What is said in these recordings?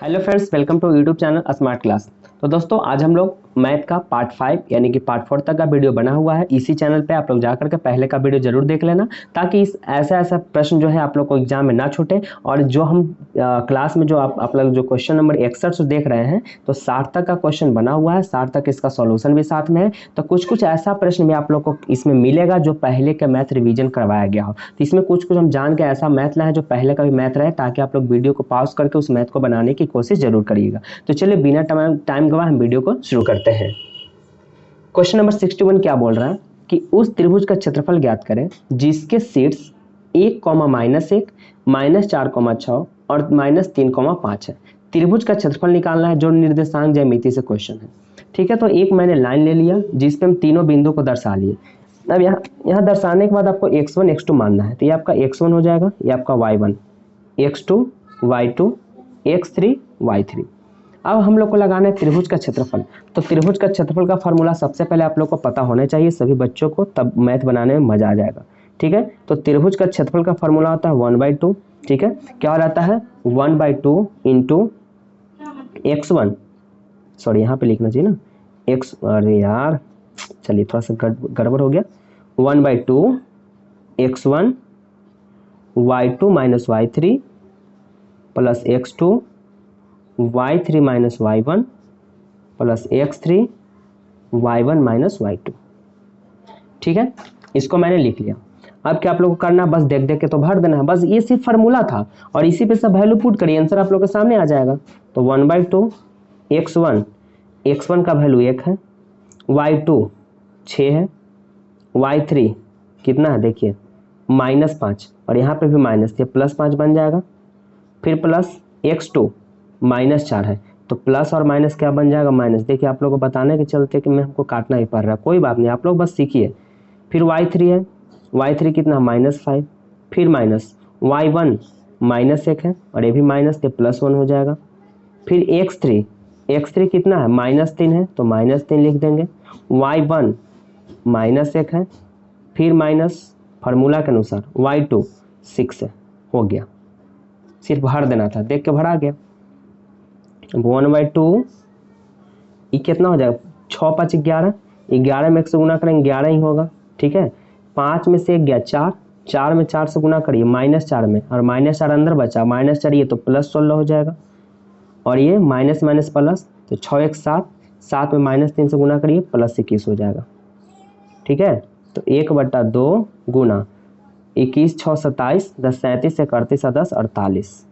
Hello friends, welcome to YouTube channel smart class. तो दोस्तों आज हम लोग मैथ का पार्ट 5 यानी कि पार्ट 4 तक का वीडियो बना हुआ है। इसी चैनल पे आप लोग जाकर के पहले का वीडियो जरूर देख लेना, ताकि इस ऐसा प्रश्न जो है आप लोग को एग्जाम में ना छूटे। और जो हम क्लास में जो आप लोग जो क्वेश्चन नंबर 61 देख रहे हैं, तो 60 तक का क्वेश्चन बना हुआ है, 60 तक इसका सॉल्यूशन भी साथ में है। तो कुछ ऐसा प्रश्न भी आप लोग को इसमें मिलेगा जो पहले का मैथ रिवीजन करवाया गया हो। तो इसमें कुछ हम जान के ऐसा मैथ लाए जो पहले का भी मैथ रहे, ताकि आप लोग वीडियो को पॉज करके उस मैथ को बनाने की कोशिश जरूर करिएगा। तो चलिए बिना टाइम गवाए हम वीडियो को शुरू करते हैं। क्वेश्चन नंबर 61 क्या बोल रहा है कि उस त्रिभुज का क्षेत्रफल ज्ञात करें जिसके शीर्ष 1, -1, -4, और -3, है। त्रिभुज का क्षेत्रफल निकालना है जो निर्देशांक ज्यामिति से क्वेश्चन है। ठीक है, तो एक मैंने लाइन ले लिया जिसपे हम तीनों बिंदु को दर्शा लिए। अब यहाँ दर्शाने के बाद आपको x1 x2 मानना है। तो ये आपका x1 हो जाएगा, ये आपका y1, x2 y2, x3 y3। अब हम लोग को लगाना है त्रिभुज का क्षेत्रफल। तो त्रिभुज का क्षेत्रफल का फार्मूला सबसे पहले आप लोग को पता होना चाहिए सभी बच्चों को, तब मैथ बनाने में मजा आ जाएगा। ठीक है, तो त्रिभुज का क्षेत्रफल का फार्मूला होता है 1/2। ठीक है, क्या हो जाता है 1/2 इंटू x1, सॉरी यहाँ पे लिखना चाहिए ना x, अरे यार चलिए थोड़ा सा गड़बड़ हो गया। 1/2 x1 y2 - y3 plus x2 y3 - y1 plus x3 y1 - y2। ठीक है, इसको मैंने लिख लिया। अब क्या आप लोगों को करना, बस देख देख के तो भर देना है। बस ये सिर्फ फार्मूला था और इसी पे सब वैल्यू पुट करिए, आंसर आप लोगों के सामने आ जाएगा। तो 1/2 x1 का वैल्यू 1 है, y2 6 है, y3 कितना है देखिए -5, और यहाँ पे भी माइनस थे, +5 बन जाएगा। फिर प्लस x2 -4 है, तो प्लस और माइनस क्या बन जाएगा, माइनस। देखिए आप लोगों को बताने के चलते कि मैं हमको काटना ही पड़ रहा है, कोई बात नहीं, आप लोग बस सीखिए। फिर y3 है, y3 कितना -5, फिर माइनस y1 -1 है, और ये भी माइनस थे, +1 हो जाएगा। फिर x3 कितना है -3 है, तो -3 लिख देंगे। y1 -1 है, फिर माइनस फार्मूला के अनुसार y2 6 है, हो गया। सिर्फ भर देना था, देख के भरा गया। 1/2 ये कितना हो जाएगा, 6 × 5 = 11, 11 में 1 से गुना करेंगे 11 ही होगा। ठीक है, 5 में से 1 गया 4, 4 में 4 से गुना करिए -4 में, और -4 अंदर बचा, -4 ये तो +16 हो जाएगा, और ये माइनस माइनस प्लस, तो 6 × 1 = 7, 7 में -3 से गुना करिए +21 हो जाएगा। ठीक है, तो 1/2 गुना 21 6 27, 10 37 से 31 10 48,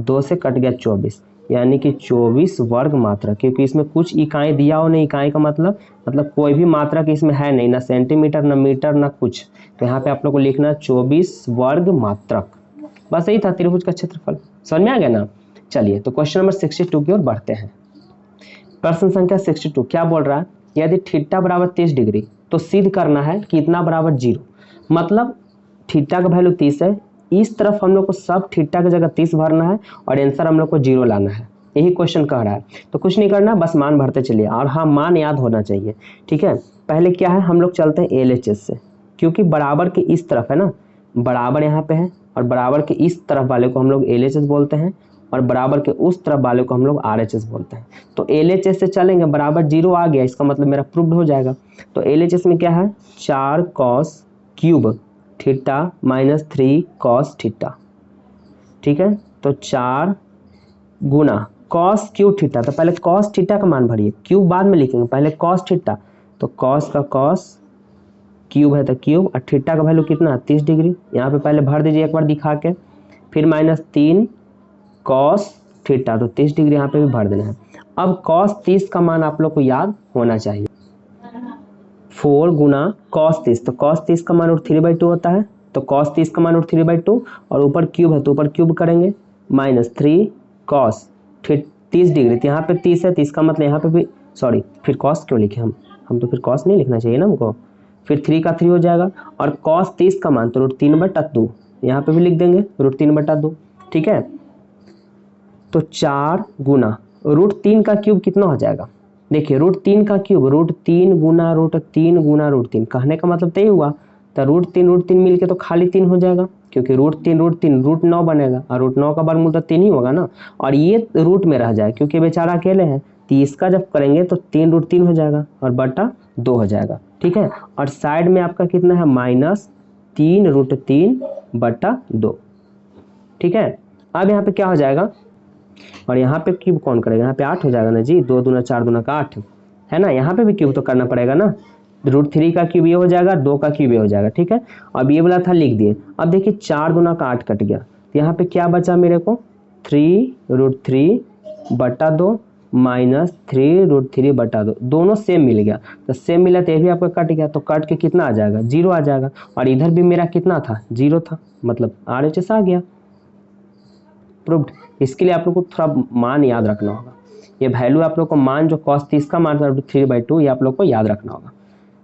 2 से कट गया 24, यानी कि 24 वर्ग मात्रा। क्योंकि इसमें कुछ इकाई दिया हो नहीं, इकाई का मतलब कोई भी मात्रा की इसमें है नहीं, ना सेंटीमीटर ना मीटर ना कुछ। तो यहाँ पे आप लोग को लिखना 24 वर्ग मात्रक। बस यही था त्रिभुज का क्षेत्रफल, समझ में आ गया ना। चलिए तो क्वेश्चन नंबर 62 की ओर बढ़ते हैं। प्रश्न संख्या 62 क्या बोल रहा है, यदि थीटा बराबर 30 डिग्री तो सिद्ध करना है कि इतना बराबर 0। मतलब थीटा का वैल्यू 30 है, इस तरफ हम लोग को सब थीटा की जगह 30 भरना है और आंसर हम लोग को 0 लाना है। यही क्वेश्चन कह रहा है। तो कुछ नहीं करना, बस मान भरते चलिए, और हाँ मान याद होना चाहिए। ठीक है, पहले क्या है, हम लोग चलते हैं LHS से, क्योंकि बराबर के इस तरफ है ना, बराबर यहाँ पे है, और बराबर के इस तरफ वाले को हम लोग LHS बोलते हैं, और बराबर के उस तरफ वाले को हम लोग RHS बोलते हैं। तो LHS से चलेंगे, बराबर 0 आ गया, इसका मतलब मेरा प्रूव्ड हो जाएगा। तो LHS में क्या है, 4 cos³ थीटा -3 cos थीटा। ठीक है, तो 4 गुना cos³ थीटा, तो पहले cos थीटा का मान भरिए, क्यूब बाद में लिखेंगे, पहले cos थीटा, तो cos का cos, क्यूब है तो क्यूब, और थीटा का वैल्यू कितना 30 डिग्री, यहाँ पे पहले भर दीजिए एक बार दिखा के। फिर -3 cos थीटा, तो 30 डिग्री यहाँ पे भी भर देना है। अब cos 30 का मान आप लोग को याद होना चाहिए, 4 गुना cos 30, तो cos 30 का मान √3/2 होता है, तो cos 30 का मान √3/2, और ऊपर क्यूब है तो ऊपर क्यूब करेंगे, -3 cos 30 डिग्री, तो यहाँ पे 30 है, 30 का मतलब यहाँ पे भी, सॉरी फिर cos क्यों लिखे हम तो फिर cos नहीं लिखना चाहिए ना हमको। फिर 3 का 3 हो जाएगा, और cos 30 का मान तो √3/2, यहाँ पे भी लिख देंगे √3/2। ठीक है, तो 4 गुना √3 का क्यूब कितना हो जाएगा, देखिए √3 का क्यूब, √3 गुना √3 गुना √3, कहने का मतलब तो ये हुआ, तो √3 मिल के तो खाली 3 हो जाएगा, क्योंकि रूट 9 बनेगा और रूट 9 का वर्गमूल तो 3 ही होगा ना, और ये रूट में रह जाए क्योंकि बेचारा अकेले है, तो इसका जब करेंगे तो 3√3 हो जाएगा और बटा 2 हो जाएगा, ठीक है। और साइड में आपका कितना है, -3√3 बटा 2, ठीक है। अब यहाँ पे क्या हो जाएगा, और यहाँ पे क्यूब कौन करेगा, यहाँ पे 8 हो जाएगा ना जी, 2 दूना 4 दूना का 8 है ना, यहाँ पे भी क्यूब तो करना पड़ेगा ना, √3 का क्यूब ये हो जाएगा, 2 का क्यूब ये हो जाएगा, ठीक है। अब ये वाला था लिख दिए। अब देखिए 4 दूना का 8 कट गया, तो यहाँ पे क्या बचा मेरे को, 3√3 बटा 2 -3√3 बटा 2, दोनों सेम मिल गया, तो सेम मिला तो ये भी आपका कट गया, तो कट के कितना आ जाएगा, 0 आ जाएगा। और इधर भी मेरा कितना था, 0 था, मतलब RHS आ गया, प्रूव्ड। इसके लिए आप लोग को थोड़ा मान याद रखना होगा, ये वैल्यू आप लोग को मान जो cos 30 का मान 3/2 ये आप लोग को याद रखना होगा,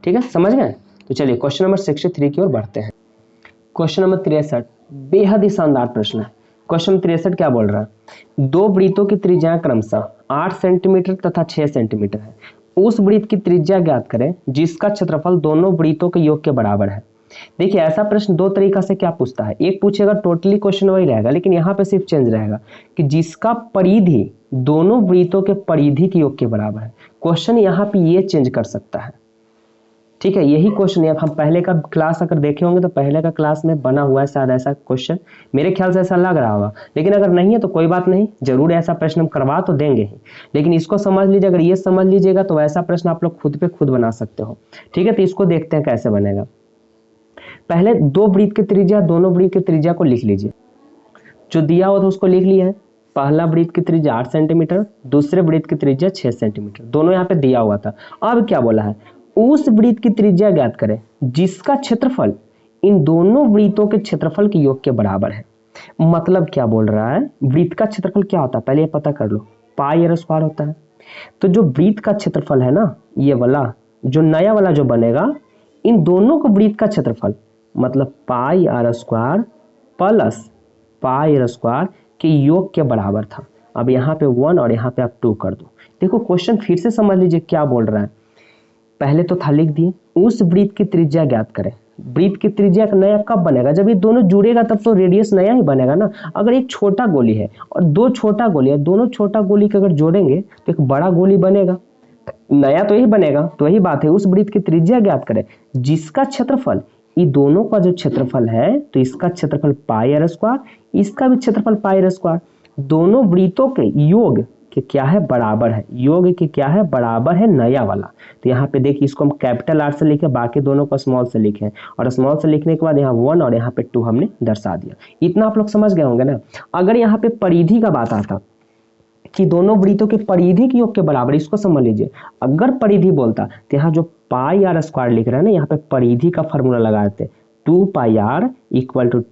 ठीक है, समझ गए। तो चलिए क्वेश्चन नंबर 63 की ओर बढ़ते हैं। क्वेश्चन नंबर 63 बेहद ही शानदार प्रश्न है। क्वेश्चन 63 क्या बोल रहा है, दो वृत्तों की त्रिज्या क्रमशः 8 सेंटीमीटर तथा 6 सेंटीमीटर है, उस वृत्त की त्रिज्या ज्ञात करें जिसका क्षेत्रफल दोनों वृत्तों के योग के बराबर है। देखिए ऐसा प्रश्न दो तरीका से क्या पूछता है, एक पूछेगा टोटली क्वेश्चन वही रहेगा, लेकिन यहाँ पे सिर्फ चेंज रहेगा कि जिसका परिधि दोनों वृत्तों के परिधि के योग के बराबर है। क्वेश्चन यहाँ पे ये चेंज कर सकता है, ठीक है। यही क्वेश्चन है, हम पहले का क्लास अगर देखे होंगे तो पहले का क्लास में बना हुआ है शायद ऐसा क्वेश्चन, मेरे ख्याल से ऐसा लग रहा होगा, लेकिन अगर नहीं है तो कोई बात नहीं, जरूर ऐसा प्रश्न हम करवा तो देंगे ही, लेकिन इसको समझ लीजिए, अगर ये समझ लीजिएगा तो ऐसा प्रश्न आप लोग खुद पे खुद बना सकते हो, ठीक है। तो इसको देखते हैं कैसे बनेगा। पहले दो वृत्त की त्रिज्या, दोनों वृत्त की त्रिज्या को लिख लीजिए, जो दिया हो तो उसको लिख लिया है। पहला वृत्त की त्रिज्या 8 सेंटीमीटर, दूसरे वृत्त की त्रिज्या 6 सेंटीमीटर, दोनों यहाँ पे दिया हुआ था। अब क्या बोला है, उस वृत्त की त्रिज्या ज्ञात करें जिसका क्षेत्रफल इन दोनों वृत्तों के क्षेत्रफल के योग के बराबर है। मतलब क्या बोल रहा है, वृत्त का क्षेत्रफल क्या होता है पहले ये पता कर लो, πr² होता है। तो जो वृत्त का क्षेत्रफल है ना, ये वाला जो नया वाला जो बनेगा, इन दोनों को वृत्त का क्षेत्रफल मतलब πr² प्लस πr² के योग के बराबर था। अब यहाँ पे 1 और यहाँ पे आप 2 कर दो। देखो क्वेश्चन फिर से समझ लीजिए क्या बोल रहा है, पहले तो था लिख दिए, उस वृत्त की त्रिज्या ज्ञात करें। वृत्त की त्रिज्या नया कब बनेगा, जब ये दोनों जुड़ेगा तब तो रेडियस नया ही बनेगा ना। अगर एक छोटा गोली है और दो छोटा गोली है, दोनों छोटा गोली के अगर जोड़ेंगे तो एक बड़ा गोली बनेगा, नया तो यही बनेगा। तो यही बात है, उस वृत्त की त्रिज्या ज्ञात करें जिसका क्षेत्रफल, ये दोनों का जो क्षेत्रफल है तो इसका क्षेत्रफल πr², इसका भी क्षेत्रफल πr², दोनों वृत्तों के योग के क्या है बराबर है, योग के क्या है बराबर है नया वाला। तो यहाँ पे देखिए इसको हम कैपिटल R से लिखे, बाकी दोनों को स्मॉल से लिखे, और स्मॉल से लिखने के बाद यहाँ 1 और यहाँ पे 2 हमने दर्शा दिया। इतना आप लोग समझ गए होंगे ना। अगर यहाँ पे परिधि का बात आता कि दोनों वृत्तों के परिधि के योग के बराबर, इसको समझ लीजिए। अगर परिधि बोलता तो यहाँ जो πr² लिख रहे हैं ना, यहाँ पे परिधि का फॉर्मूला लगा देते, 2πr =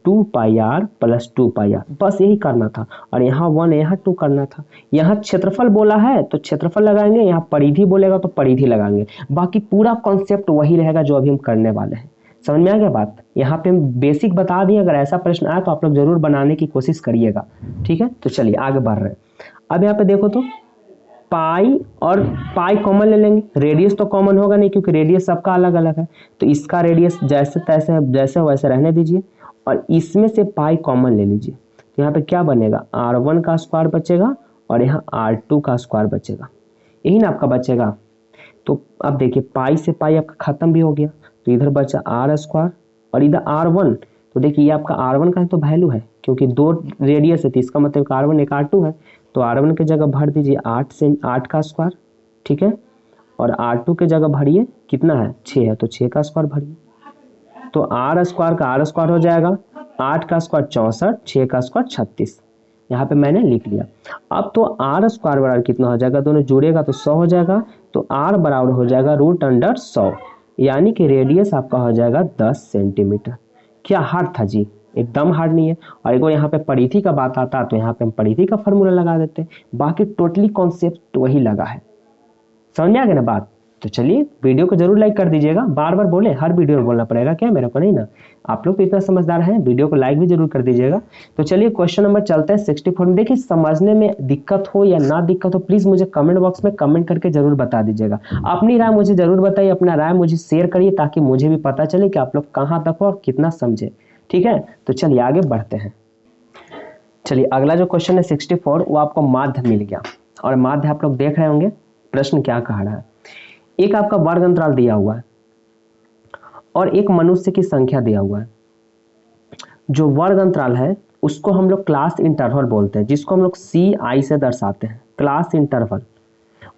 2πr + 2πr, बस यही करना था। और यहाँ 1 यहाँ 2 करना था। यहाँ क्षेत्रफल बोला है तो क्षेत्रफल लगाएंगे, यहाँ परिधि बोलेगा तो परिधि लगाएंगे, बाकी पूरा कॉन्सेप्ट वही रहेगा जो अभी हम करने वाले हैं। समझ में आ गया बात। यहाँ पे हम बेसिक बता दिए, अगर ऐसा प्रश्न आए तो आप लोग जरूर बनाने की कोशिश करिएगा, ठीक है। तो चलिए आगे बढ़ रहे हैं। अब यहाँ पे देखो तो पाई और पाई कॉमन ले लेंगे, रेडियस तो कॉमन होगा नहीं क्योंकि रेडियस सबका अलग अलग है, तो इसका रेडियस जैसे तैसे जैसे वैसे रहने दीजिए, और इसमें से पाई कॉमन ले लीजिए। तो यहाँ पे क्या बनेगा, r1 का स्क्वायर बचेगा और यहाँ r2 का स्क्वायर बचेगा, यही ना आपका बचेगा। तो अब देखिए पाई से पाई आपका खत्म भी हो गया, तो इधर बचा r² और इधर r1। तो देखिए ये आपका r1 का तो वैल्यू है क्योंकि दो रेडियस है, तो इसका मतलब r1 एक r2 है, तो r1 की जगह भर दीजिए 8 का स्क्वायर, ठीक है। और r2 की जगह भरिए कितना है, 6 है, तो 6 का स्क्वायर भरिए, तो r² का r² हो जाएगा, 8 का स्क्वायर 64, 6 का स्क्वायर 36, यहाँ पे मैंने लिख लिया। अब तो r² बराबर कितना हो जाएगा, दोनों जुड़ेगा तो 100 हो जाएगा, तो r बराबर हो जाएगा √100, यानी कि रेडियस आपका हो जाएगा 10 सेंटीमीटर। क्या हार्ड था जी, एकदम हार्ड नहीं है। और एक बार यहाँ पे परिधि का बात आता तो यहाँ पे हम परिधि का फॉर्मूला लगा देते, बाकी टोटली कॉन्सेप्ट वही लगा है। समझ में आ गया ना बात। तो चलिए वीडियो को जरूर लाइक कर दीजिएगा, बार बार बोले हर वीडियो में बोलना पड़ेगा क्या, मेरे को नहीं ना, आप लोग तो इतना समझदार हैं, वीडियो को लाइक भी जरूर कर दीजिएगा। तो चलिए क्वेश्चन नंबर चलते हैं 64 में। देखिए समझने में दिक्कत हो या ना दिक्कत हो, प्लीज मुझे कमेंट बॉक्स में कमेंट करके जरूर बता दीजिएगा। अपनी राय मुझे जरूर बताइए, अपना राय मुझे शेयर करिए ताकि मुझे भी पता चले कि आप लोग कहाँ तक हो और कितना समझे, ठीक है, तो चलिए आगे बढ़ते हैं। चलिए अगला जो क्वेश्चन है 64, वो आपको माध्य मिल गया। और माध्य आप लोग देख रहे होंगे प्रश्न क्या कह रहा है। एक आपका वर्ग अंतराल दिया हुआ है और एक मनुष्य की संख्या दिया हुआ है। जो वर्ग अंतराल है उसको हम लोग क्लास इंटरवल बोलते हैं, जिसको हम लोग CI से दर्शाते हैं, क्लास इंटरवल।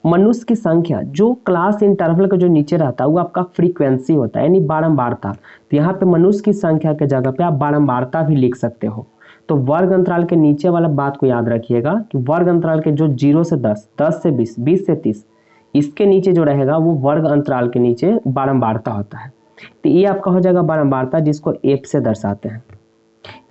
मनुष्य की संख्या, जो क्लास इंटरवल का जो नीचे रहता है वो आपका फ्रीक्वेंसी होता है, यानी बारंबारता। तो यहाँ पे मनुष्य की संख्या के जगह पे आप बारंबारता भी लिख सकते हो। तो वर्ग अंतराल के नीचे वाला बात को याद रखिएगा कि वर्ग अंतराल के जो 0 से 10, 10 से 20, 20 से 30, इसके नीचे जो रहेगा वो वर्ग अंतराल के नीचे बारंबारता होता है। तो ये आपका हो जाएगा बारंबारता, जिसको F से दर्शाते हैं।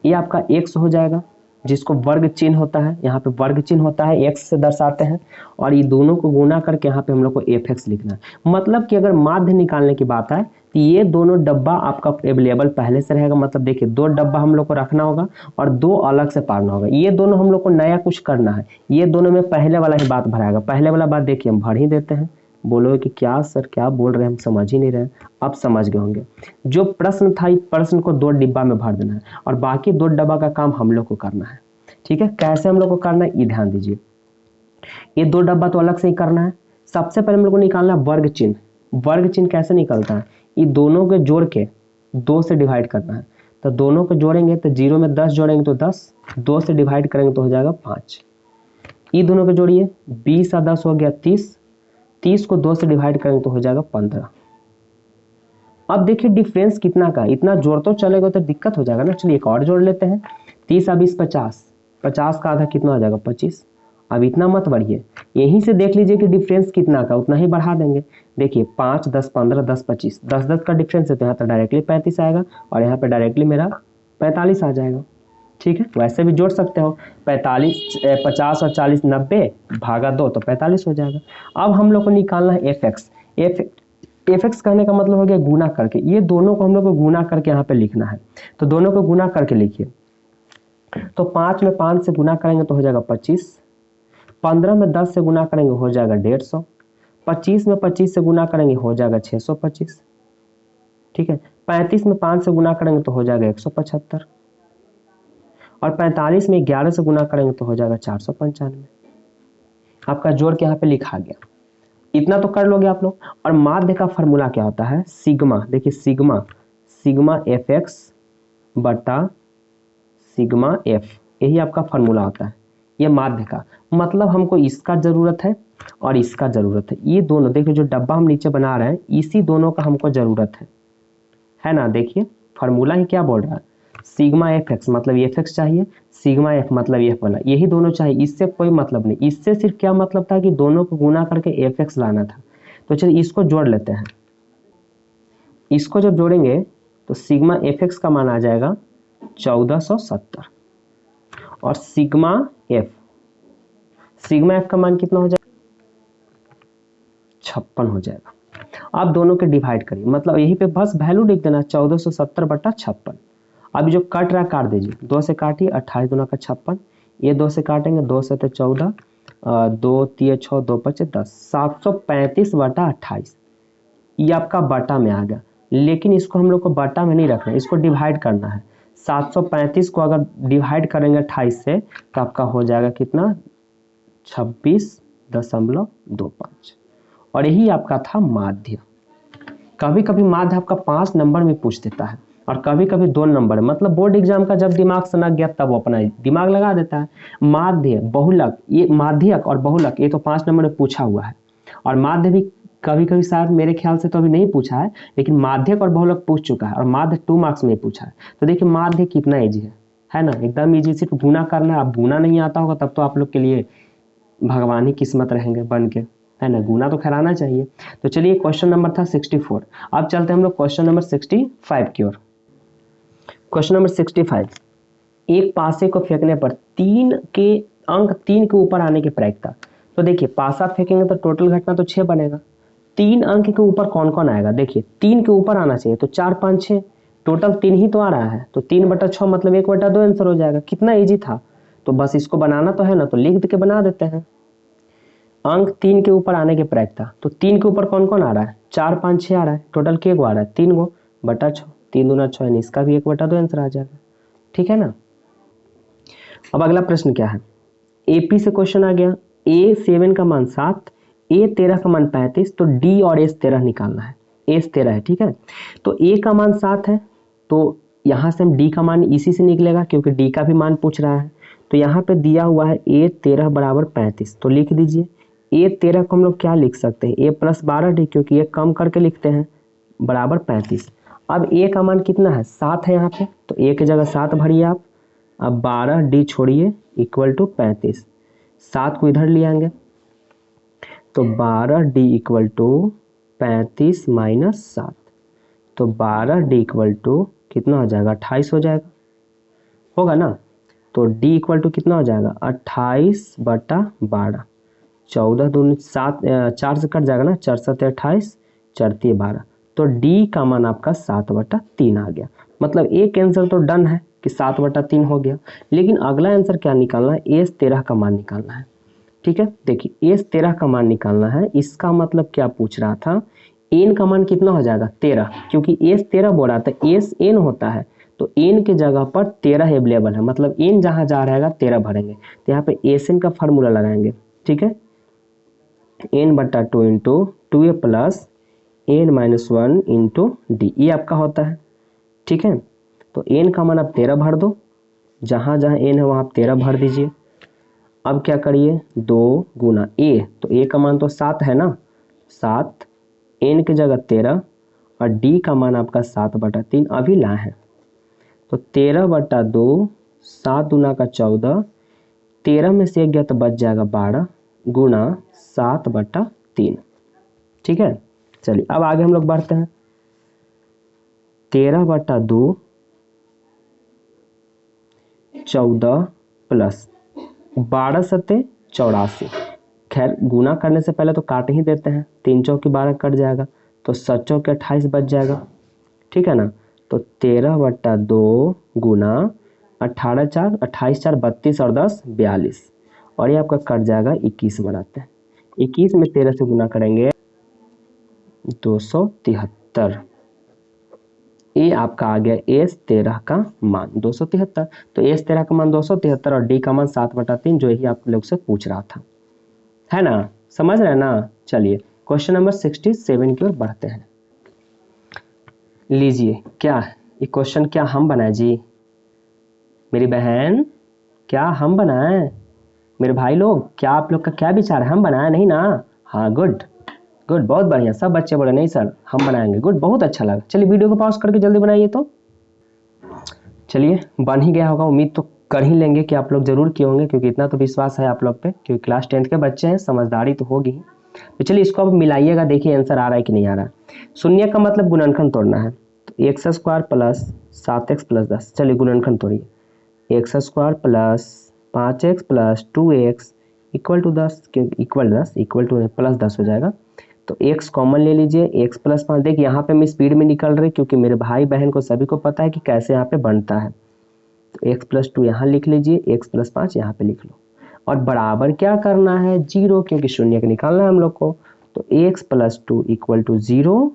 ये आपका x हो जाएगा, जिसको वर्ग चिन्ह होता है, यहाँ पे वर्ग चिन्ह होता है, x से दर्शाते हैं। और ये दोनों को गुना करके यहाँ पे हम लोग को fx लिखना है। मतलब कि अगर माध्य निकालने की बात है तो ये दोनों डब्बा आपका अवेलेबल पहले से रहेगा। मतलब देखिए 2 डब्बा हम लोग को रखना होगा और 2 अलग से पारना होगा। ये दोनों हम लोग को नया कुछ करना है, ये दोनों में पहले वाला ही बात भराएगा। पहले वाला बात देखिए हम भर ही देते हैं। बोलोगे कि क्या सर क्या बोल रहे हैं, हम समझ ही नहीं रहे। अब समझ गए होंगे। जो प्रश्न था, इस प्रश्न को 2 डिब्बा में भर देना है और बाकी 2 डब्बा का काम हम लोग को करना है। ठीक है, कैसे हम लोग को करना है ये ध्यान दीजिए। ये 2 डब्बा तो अलग से ही करना है। सबसे पहले हम लोग को निकालना है वर्ग चिन्ह। वर्ग चिन्ह कैसे निकलता है, ये दोनों के जोड़ के 2 से डिवाइड करना है। तो दोनों को जोड़ेंगे तो 0 में 10 जोड़ेंगे तो 10, 2 से डिवाइड करेंगे तो हो जाएगा 5। ये दोनों को जोड़िए, 20 और 10 हो गया 30, 30 को 2 से डिवाइड करेंगे तो हो जाएगा 15। अब देखिए डिफरेंस कितना का, इतना जोड़ तो चलेगा तो दिक्कत हो जाएगा ना। चलिए एक और जोड़ लेते हैं, 30 और 20 50, 50 का आधा कितना हो जाएगा 25। अब इतना मत बढ़िए, यहीं से देख लीजिए कि डिफरेंस कितना का, उतना ही बढ़ा देंगे। देखिए 5 10 15 10 25, 10 10 का डिफरेंस है तो यहाँ तो डायरेक्टली 35 आएगा और यहाँ पे डायरेक्टली मेरा 45 आ जाएगा। ठीक है, वैसे भी जोड़ सकते हो, 45 50 और 40 90 भागा 2 तो 45 हो जाएगा। अब हम लोग को निकालना है एफ एक्स कहने का मतलब हो गया गुना करके। ये दोनों को हम लोग को गुना करके यहाँ पे लिखना है। तो दोनों को गुना करके लिखिए। तो 5 में 5 से गुना करेंगे तो हो जाएगा 25, 15 में 10 से गुना करेंगे हो जाएगा 150, 25 में 25 से गुना करेंगे हो जाएगा 625। ठीक है, 35 में 5 से गुना करेंगे तो हो जाएगा 175 और 45 में 11 से गुना करेंगे तो हो जाएगा 495। आपका जोड़ के यहाँ पे लिखा गया। इतना तो कर लोगे आप लोग। और माध्य का फॉर्मूला क्या होता है, सिग्मा। देखिए सिग्मा एफ एक्स बटा सिग्मा एफ, यही आपका फॉर्मूला होता है। ये माध्य का मतलब हमको इसका जरूरत है और इसका जरूरत है। ये दोनों देखिए जो डब्बा हम नीचे बना रहे हैं, इसी दोनों का हमको जरूरत है ना। देखिए फॉर्मूला ही क्या बोल रहा है, सिग्मा एफ एक्स मतलब एफ एक्स चाहिए, सिग्मा एफ मतलब एफ वाला, यही दोनों चाहिए। इससे कोई मतलब नहीं, इससे सिर्फ क्या मतलब था कि दोनों को गुना करके एफ एक्स लाना था। तो चलिए इसको जोड़ लेते हैं। इसको जब जोड़ेंगे तो सिग्मा एफ एक्स का मान आ जाएगा 1470 और सिग्मा एफ का मान कितना हो जाएगा 56 हो जाएगा। आप दोनों के डिवाइड करिए, मतलब यहीं पे बस वैल्यू लिख देना 1470 बटा 56। अभी जो कट रहा काट दीजिए, 2 से काटिए, 28 दूना का 56, ये 2 से काटेंगे, 2 से 14, 2 3 6 2 5 10, 735 बटा 28। ये आपका बटा में आ गया, लेकिन इसको हम लोग को बटा में नहीं रखना है, इसको डिवाइड करना है। 735 को अगर डिवाइड करेंगे 28 से तो आपका हो जाएगा कितना 26.25। और यही आपका था माध्य। कभी कभी माध्य आपका 5 नंबर में पूछ देता है और कभी कभी 2 नंबर, मतलब बोर्ड एग्जाम का जब दिमाग सनक गया तब वो अपना दिमाग लगा देता है। माध्य बहुलक, ये माध्यक और बहुलक ये तो 5 नंबर में पूछा हुआ है। और माध्य भी कभी कभी शायद मेरे ख्याल से तो अभी नहीं पूछा है, लेकिन माध्यक और बहुलक पूछ चुका है और माध्य 2 मार्क्स में पूछा है। तो देखिए माध्य कितना ईजी है ना, एकदम ईजी, सिर्फ गुना करना है। अब गुना नहीं आता होगा तब तो आप लोग के लिए भगवान ही किस्मत रहेंगे बन के, है ना। गुना तो खराना चाहिए। तो चलिए क्वेश्चन नंबर था 64। अब चलते हैं हम लोग क्वेश्चन नंबर 65 की ओर। क्वेश्चन नंबर 65, एक पासे को फेंकने पर 3 के अंक 3 के ऊपर आने की प्रायिकता। तो देखिए पासा फेंकेंगे तो टोटल घटना तो 6 बनेगा। 3 अंक के ऊपर कौन कौन आएगा, देखिए 3 के ऊपर आना चाहिए तो 4 5 6, टोटल 3 ही तो आ रहा है, तो 3 बटा 6 मतलब 1 बटा 2 आंसर हो जाएगा। कितना ईजी था। तो बस इसको बनाना तो है ना, तो लिख के बना देते हैं। अंक 3 के ऊपर आने की प्रायिकता, तो 3 के ऊपर कौन कौन आ रहा है, 4 5 6 आ रहा है, टोटल के गो आ रहा है 3 गो बटा 6, 3 दूना 6 यानी इसका भी 1/2 आंसर आ जाएगा। ठीक है ना। अब अगला प्रश्न क्या है, एपी से क्वेश्चन आ गया, A7 का मान 7, A13 का मान 35, तो D और S13 निकालना है। S13 है, ठीक है। तो A का मान 7 है, तो यहाँ से हम D का मान इसी से निकलेगा क्योंकि D का भी मान पूछ रहा है। तो यहाँ पे दिया हुआ है A13 बराबर 35, तो लिख दीजिए। A13 को हम लोग क्या लिख सकते हैं, A + 12D, क्योंकि ये कम करके लिखते हैं, बराबर 35। अब A का मान कितना है, 7 है यहाँ पे, तो A की जगह 7 भरिए आप। अब 12D छोड़िए इक्वल टू 35, 7 को इधर ले आएंगे तो 12D इक्वल टू 35 माइनस 7, तो 12D इक्वल टू कितना हो जाएगा, 28 हो जाएगा, होगा ना। तो D इक्वल टू कितना हो जाएगा, 28/12, 14 दूनी 7, 4 से कट जाएगा ना, 4 7 28, 4 3 12, तो D का मान आपका 7/3 आ गया। मतलब एक आंसर तो डन है कि 7/3 हो गया, लेकिन अगला आंसर क्या निकालना है, S13 का मान निकालना है। ठीक है, देखिए S13 का मान निकालना है, इसका मतलब क्या पूछ रहा था, n का मान कितना हो जाएगा 13, क्योंकि S13 बोल रहा था, Sn होता है, तो n के जगह पर 13 अवेलेबल है, मतलब n जहां जा रहेगा 13 भरेंगे, तो यहाँ पे Sn का फार्मूला लगाएंगे। ठीक है, n/2 into 2a plus n-1 into D, ये आपका होता है। ठीक है, तो n का मान आप 13 भर दो, जहां जहां n है वहां आप 13 भर दीजिए। अब क्या करिए, 2 गुना a, तो a का मान तो 7 है ना, 7, n की जगह 13, और d का मान आपका 7/3 अभी लाए हैं, तो 13/2, 7 दूना का 14, 13 में से 1 गया तो बच जाएगा 12 गुना 7/3। ठीक है, चलिए अब आगे हम लोग बढ़ते हैं। 13/2 14 प्लस 12 सत्ते 84, खैर गुना करने से पहले तो काट ही देते हैं, 3 चौकी 12 कट जाएगा, तो 7 चौके 28 बच जाएगा। ठीक है ना, तो 13/2 गुना 18 4 28 4 32 और 10 42, और ये आपका कट जाएगा 21 बनाते हैं, 21 में 13 से गुना करेंगे 273, ये आपका आ गया S13 का मान 273। तो S13 का मान 273 और D का मान 7/3, जो ही आप लोग से पूछ रहा था, है ना, समझ रहे हैं ना। चलिए क्वेश्चन नंबर 67 की ओर बढ़ते हैं। लीजिए, क्या ये क्वेश्चन क्या हम बनाए जी, मेरी बहन, क्या हम बनाए, मेरे भाई लोग, क्या आप लोग का क्या विचार है, हम बनाए नहीं ना। हाँ, गुड गुड, बहुत बढ़िया, सब बच्चे बोले नहीं सर हम बनाएंगे, गुड, बहुत अच्छा लगा। चलिए वीडियो को पॉज करके जल्दी बनाइए। तो चलिए बन ही गया होगा, उम्मीद तो कर ही लेंगे कि आप लोग जरूर किए होंगे, क्योंकि इतना तो विश्वास है आप लोग पे, क्योंकि क्लास 10th के बच्चे हैं, समझदारी तो होगी ही। तो चलिए इसको अब मिलाइएगा, देखिए आंसर आ रहा है कि नहीं आ रहा है। शून्य का मतलब गुणनखंड तोड़ना है, तो x² प्लस 7x प्लस 10, चलिए गुणनखंड तोड़िए, x² plus 5x plus 2x equal to 10, क्योंकि इक्वल टू प्लस 10 हो जाएगा, तो x कॉमन ले लीजिए, x प्लस 5, देखिए यहाँ पे मैं स्पीड में निकल रही, क्योंकि मेरे भाई बहन को सभी को पता है कि कैसे यहाँ पे बनता है। तो x + 2 यहाँ लिख लीजिए, x + 5 यहाँ पे लिख लो, और बराबर क्या करना है 0, क्योंकि शून्य का निकालना है हम लोग को। तो x + 2 इक्वल टू 0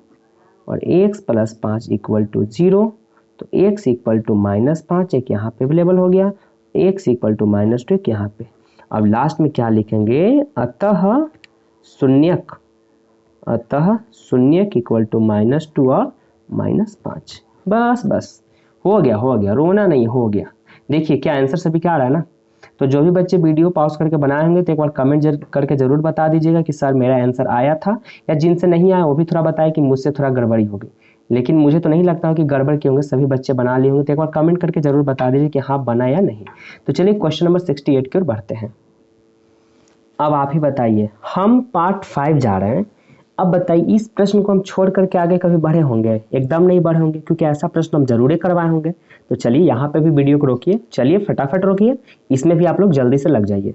और x + 5 इक्वल टू 0, तो x इक्वल टू -5 एक यहाँ पे अवेलेबल हो गया, x इक्वल टू -2 एक यहाँ पे। अब लास्ट में क्या लिखेंगे, अतः शून्यक इक्वल टू -2 और -5। बस हो गया, रोना नहीं, हो गया। देखिए क्या आंसर सभी क्या आ रहा है ना। तो जो भी बच्चे वीडियो पॉज करके बनाए होंगे तो एक बार कमेंट करके जरूर बता दीजिएगा कि सर मेरा आंसर आया था, या जिनसे नहीं आया वो भी थोड़ा बताए कि मुझसे थोड़ा गड़बड़ी हो गई। लेकिन मुझे तो नहीं लगता कि गड़बड़ किए होंगे, सभी बच्चे बना लिए होंगे, तो एक बार कमेंट करके जरूर बता दीजिए कि हाँ बना या नहीं। तो चलिए क्वेश्चन नंबर 68 की ओर बढ़ते हैं। अब आप ही बताइए, हम पार्ट 5 जा रहे हैं। अब बताइए इस प्रश्न को हम छोड़ करके आगे कभी बढ़े होंगे, एकदम नहीं बढ़े होंगे, क्योंकि ऐसा प्रश्न हम जरूर करवाए होंगे। तो चलिए यहाँ पे भी वीडियो को रोकिए, चलिए फटाफट रोकिए, इसमें भी आप लोग जल्दी से लग जाइए।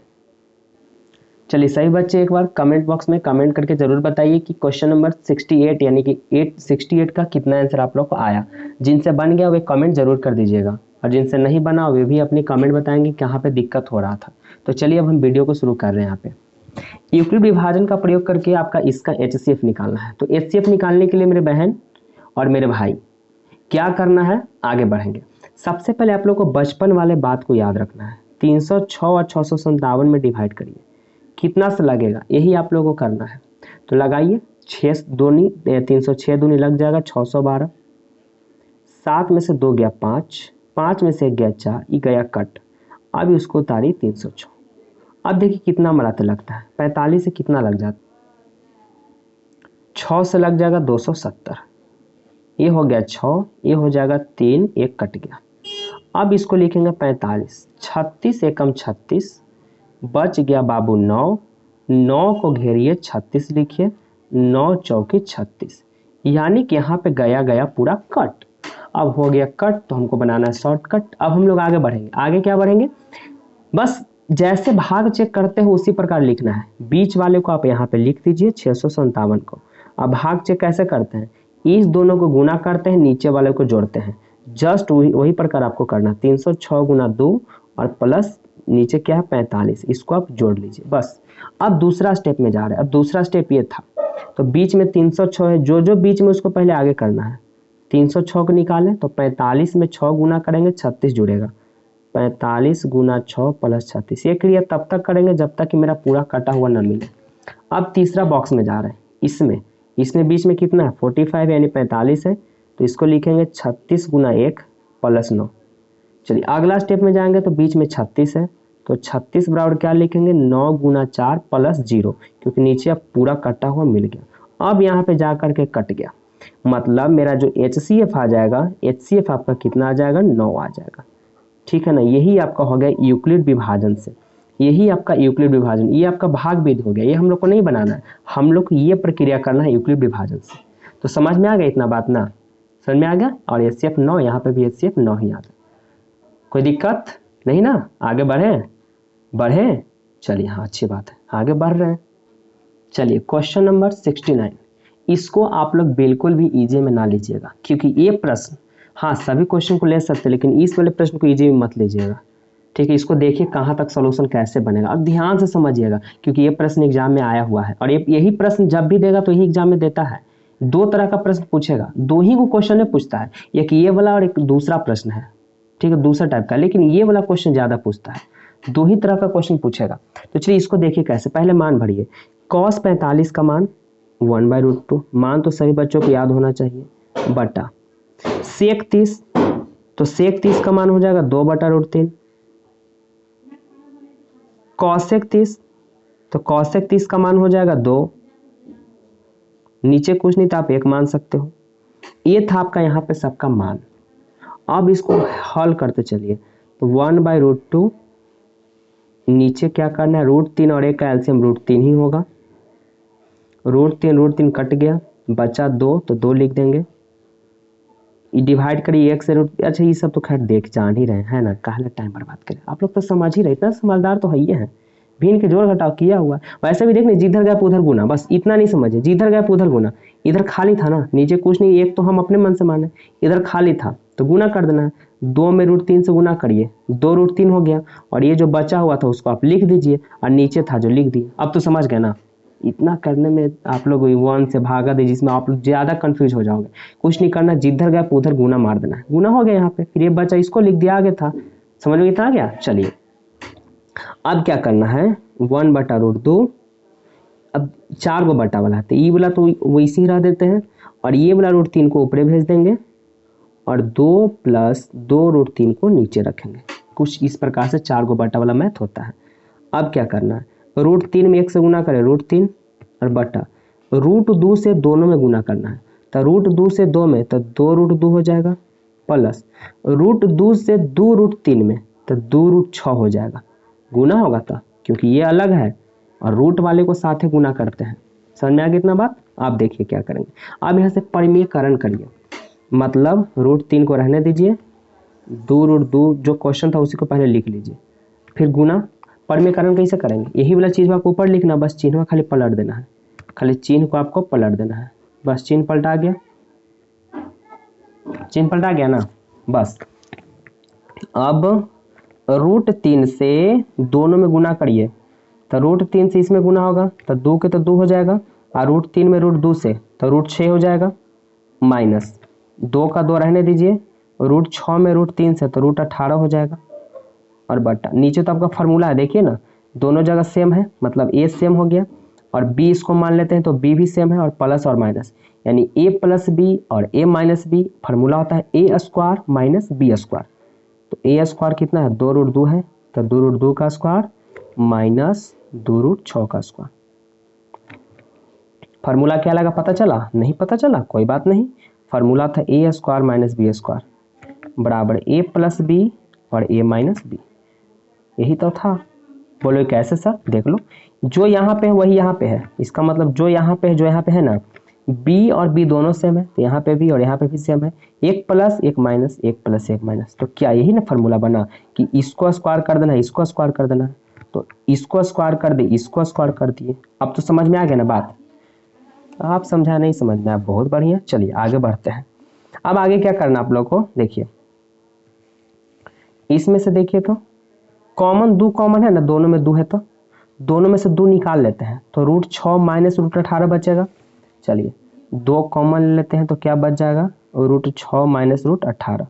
चलिए सही बच्चे एक बार कमेंट बॉक्स में कमेंट करके जरूर बताइए कि क्वेश्चन नंबर 68 यानी कि 68 का कितना आंसर आप लोग को आया। जिनसे बन गया वे कमेंट जरूर कर दीजिएगा, और जिनसे नहीं बना वे भी अपनी कमेंट बताएंगे कहाँ पे दिक्कत हो रहा था। तो चलिए अब हम वीडियो को शुरू कर रहे हैं। यहाँ पे यूक्लिड विभाजन का प्रयोग करके आपका इसका HCF निकालना है। तो HCF निकालने के लिए मेरे बहन और मेरे भाई क्या करना है, आगे बढ़ेंगे। सबसे पहले आप लोग को बचपन वाले बात को याद रखना है। 306 और 657 में डिवाइड करिए, कितना से लगेगा, यही आप लोगों को करना है। तो लगाइए, 6 दूनी 306 दूनी लग जाएगा 612, 7 में से 2 गया 5, 5 में से 1 गया 4, ये गया कट। अब इसको उतारी 306। अब देखिए कितना मराते लगता है, 45 से कितना लग जाता, 6 से लग जाएगा 270, ये हो गया 6, ये हो जाएगा 3, 1 कट गया। अब इसको लिखेंगे 45, 36 एकम 36, बच गया बाबू 9, 9 को घेरिए 36 लिखिए, 9 चौकी 36, यानी कि यहाँ पे गया गया पूरा कट। अब हो गया कट, तो हमको बनाना है शॉर्टकट। अब हम लोग आगे बढ़ेंगे। आगे क्या बढ़ेंगे, बस जैसे भाग चेक करते हो उसी प्रकार लिखना है। बीच वाले को आप यहाँ पे लिख दीजिए 657 को। अब भाग चेक कैसे करते हैं, इस दोनों को गुना करते हैं, नीचे वाले को जोड़ते हैं। जस्ट वही प्रकार आपको करना, 306 गुना 2 और प्लस नीचे क्या है 45, इसको आप जोड़ लीजिए बस। अब दूसरा स्टेप में जा रहे हैं। अब दूसरा स्टेप ये था, तो बीच में 306 है, जो जो बीच में उसको पहले आगे करना है। 306 को निकालें तो 45 में 6 गुना करेंगे 36 जुड़ेगा, 45 गुना 6 प्लस 36। ये क्रिया तब तक करेंगे जब तक कि मेरा पूरा कटा हुआ ना मिले। अब तीसरा बॉक्स में जा रहे हैं, इसमें बीच में कितना है 45 यानी 45 है, तो इसको लिखेंगे 36 गुना 1 प्लस 9। चलिए अगला स्टेप में जाएंगे, तो बीच में 36 है, तो 36 बराबर क्या लिखेंगे 9 गुना 4 प्लस 0, क्योंकि नीचे अब पूरा कटा हुआ मिल गया। अब यहाँ पे जा करके कट गया, मतलब मेरा जो HCF आ जाएगा, HCF आपका कितना आ जाएगा 9 आ जाएगा। ठीक है ना, यही आपका हो गया यूक्लिड विभाजन से, यही आपका यूक्लिड विभाजन, ये आपका भाग विधि हो गया। ये हम लोग को नहीं बनाना है, हम लोग को ये प्रक्रिया करना है यूक्लिड विभाजन से। तो समझ में आ गया इतना बात ना, समझ में आ गया। और HCF 9, यहाँ पे भी HCF 9 ही आता, कोई दिक्कत नहीं ना। आगे बढ़े चलिए, हाँ अच्छी बात है, आगे बढ़ रहे हैं। चलिए क्वेश्चन नंबर 69, इसको आप लोग बिल्कुल भी ईजी में ना लीजिएगा, क्योंकि ये प्रश्न, हाँ सभी क्वेश्चन को ले सकते हैं, लेकिन इस वाले प्रश्न को ईजी में मत लीजिएगा। ठीक है, इसको देखिए कहाँ तक सॉल्यूशन कैसे बनेगा। अब ध्यान से समझिएगा, क्योंकि ये प्रश्न एग्जाम में आया हुआ है, और यही प्रश्न जब भी देगा तो यही एग्जाम में देता है। 2 तरह का प्रश्न पूछेगा, 2 ही को क्वेश्चन में पूछता है, एक ये वाला और एक दूसरा प्रश्न है। ठीक है, दूसरा टाइप का, लेकिन ये वाला क्वेश्चन ज्यादा पूछता है, 2 ही तरह का क्वेश्चन पूछेगा। तो चलिए इसको देखिए कैसे। पहले मान भरिए, cos 45 का मान 1/√2, मान तो सभी बच्चों को याद होना चाहिए, बटा sec 30, तो sec 30 का मान हो जाएगा 2/√3, cosec 30, तो cosec 30 का मान हो जाएगा 2, नीचे कुछ नहीं था आप 1 मान सकते हो। ये था आपका यहाँ पे सबका मान। अब इसको हल करते चलिए, तो 1/√2, नीचे क्या करना है √3 और 1 का एलसीएम √3 ही होगा, √3 कट गया, बचा 2, तो 2 लिख देंगे। डिवाइड करिए 1 से अच्छा ये सब तो खैर जान ही रहे हैं ना, काहे टाइम बर्बाद करें, आप लोग तो समझ ही रहे, इतना समझदार तो है ही है। भिन्न के जोड़ घटाव किया हुआ, वैसे भी देखने जिधर गया उधर गुना, बस इतना नहीं समझे, जिधर गया उधर गुना। इधर खाली था ना, नीचे कुछ नहीं, 1 तो हम अपने मन से माने, इधर खाली था तो गुना कर देना है। 2 में √3 से गुना करिए, 2√3 हो गया, और ये जो बचा हुआ था उसको आप लिख दीजिए, और नीचे था जो लिख दिए। अब तो समझ गए ना, इतना करने में आप लोग 1 से भागा दे, जिसमें आप लोग ज्यादा कंफ्यूज हो जाओगे। कुछ नहीं करना, जिधर गया उधर गुना मार देना है, गुना हो गया यहाँ पे, फिर ये बचा इसको लिख दिया, आगे था, समझ में इतना आ गया। चलिए अब क्या करना है, 1/√2, अब 4 को बटा वाला है, तो ये वाला तो वो इसी रह देते हैं, और ये वाला √3 को ऊपर भेज देंगे, और 2 + 2√3 को नीचे रखेंगे। कुछ इस प्रकार से 4 को बटा वाला मैथ होता है। अब क्या करना है, √3 में 1 से गुना करें √3, और बटा √2 से दोनों में गुना करना है, तो √2 से 2 में तो 2√2 हो जाएगा, प्लस √2 से 2√3 में तो 2√6 हो जाएगा, गुना होगा तो, क्योंकि ये अलग है और रूट वाले को साथ ही गुना करते हैं। समझ में आ गया इतना बात। आप देखिए क्या करेंगे, अब यहाँ से परिमेयकरण करिए, मतलब √3 को रहने दीजिए, 2√2 जो क्वेश्चन था उसी को पहले लिख लीजिए, फिर गुना। परिमेयकरण कैसे करेंगे, यही वाला चीज़ आपको ऊपर लिखना, बस चिन्ह खाली पलट देना है, खाली चिन्ह को आपको पलट देना है, बस चिन्ह पलटा गया, चिन्ह पलटा गया ना, बस। अब √3 से दोनों में गुना करिए, तो √3 से इसमें गुना होगा तो 2 के तो 2 हो जाएगा, और √3 में √2 से तो √6 हो जाएगा, माइनस 2 का 2 रहने दीजिए, √6 में √3 से तो √18 हो जाएगा और बटा नीचे तो आपका फार्मूला है, देखिए ना दोनों जगह सेम है, मतलब ए सेम हो गया और बी इसको मान लेते हैं तो बी भी सेम है और प्लस और माइनस, यानी ए प्लस बी और ए माइनस बी, फार्मूला होता है ए स्क्वायर माइनस बी स्क्वायर। तो ए स्क्वायर कितना है 2√2 है, तो 2√2 का स्क्वायर माइनस 2√6 का स्क्वायर। फार्मूला क्या लगा, पता चला? नहीं पता चला कोई बात नहीं, फार्मूला था ए स्क्वायर माइनस बी स्क्वायर बराबर ए प्लस बी और ए माइनस बी, यही तो था। बोलो कैसे सर? देख लो, जो यहाँ पे है वही यहाँ पे है, इसका मतलब जो यहाँ पे है जो यहाँ पे है ना, b और b दोनों सेम है, तो यहाँ पे भी और यहाँ पे भी सेम है, एक प्लस एक माइनस, एक प्लस एक माइनस, तो क्या यही ना फार्मूला बना कि इसको स्क्वायर कर देना, इसको स्क्वायर कर देना, तो इसको स्क्वायर कर दे, इसको स्क्वायर कर दिए। अब तो समझ में आ गया ना बात? आप समझा नहीं समझ में? आप बहुत बढ़िया। चलिए आगे बढ़ते हैं। अब आगे क्या करना आप लोग को, देखिए इसमें से देखिए तो कॉमन 2 कॉमन है ना, दोनों में 2 है, तो दोनों में से 2 निकाल लेते हैं तो √6 माइनस √18 बचेगा। चलिए 2 कॉमन लेते हैं तो क्या बच जाएगा, √6 माइनस √18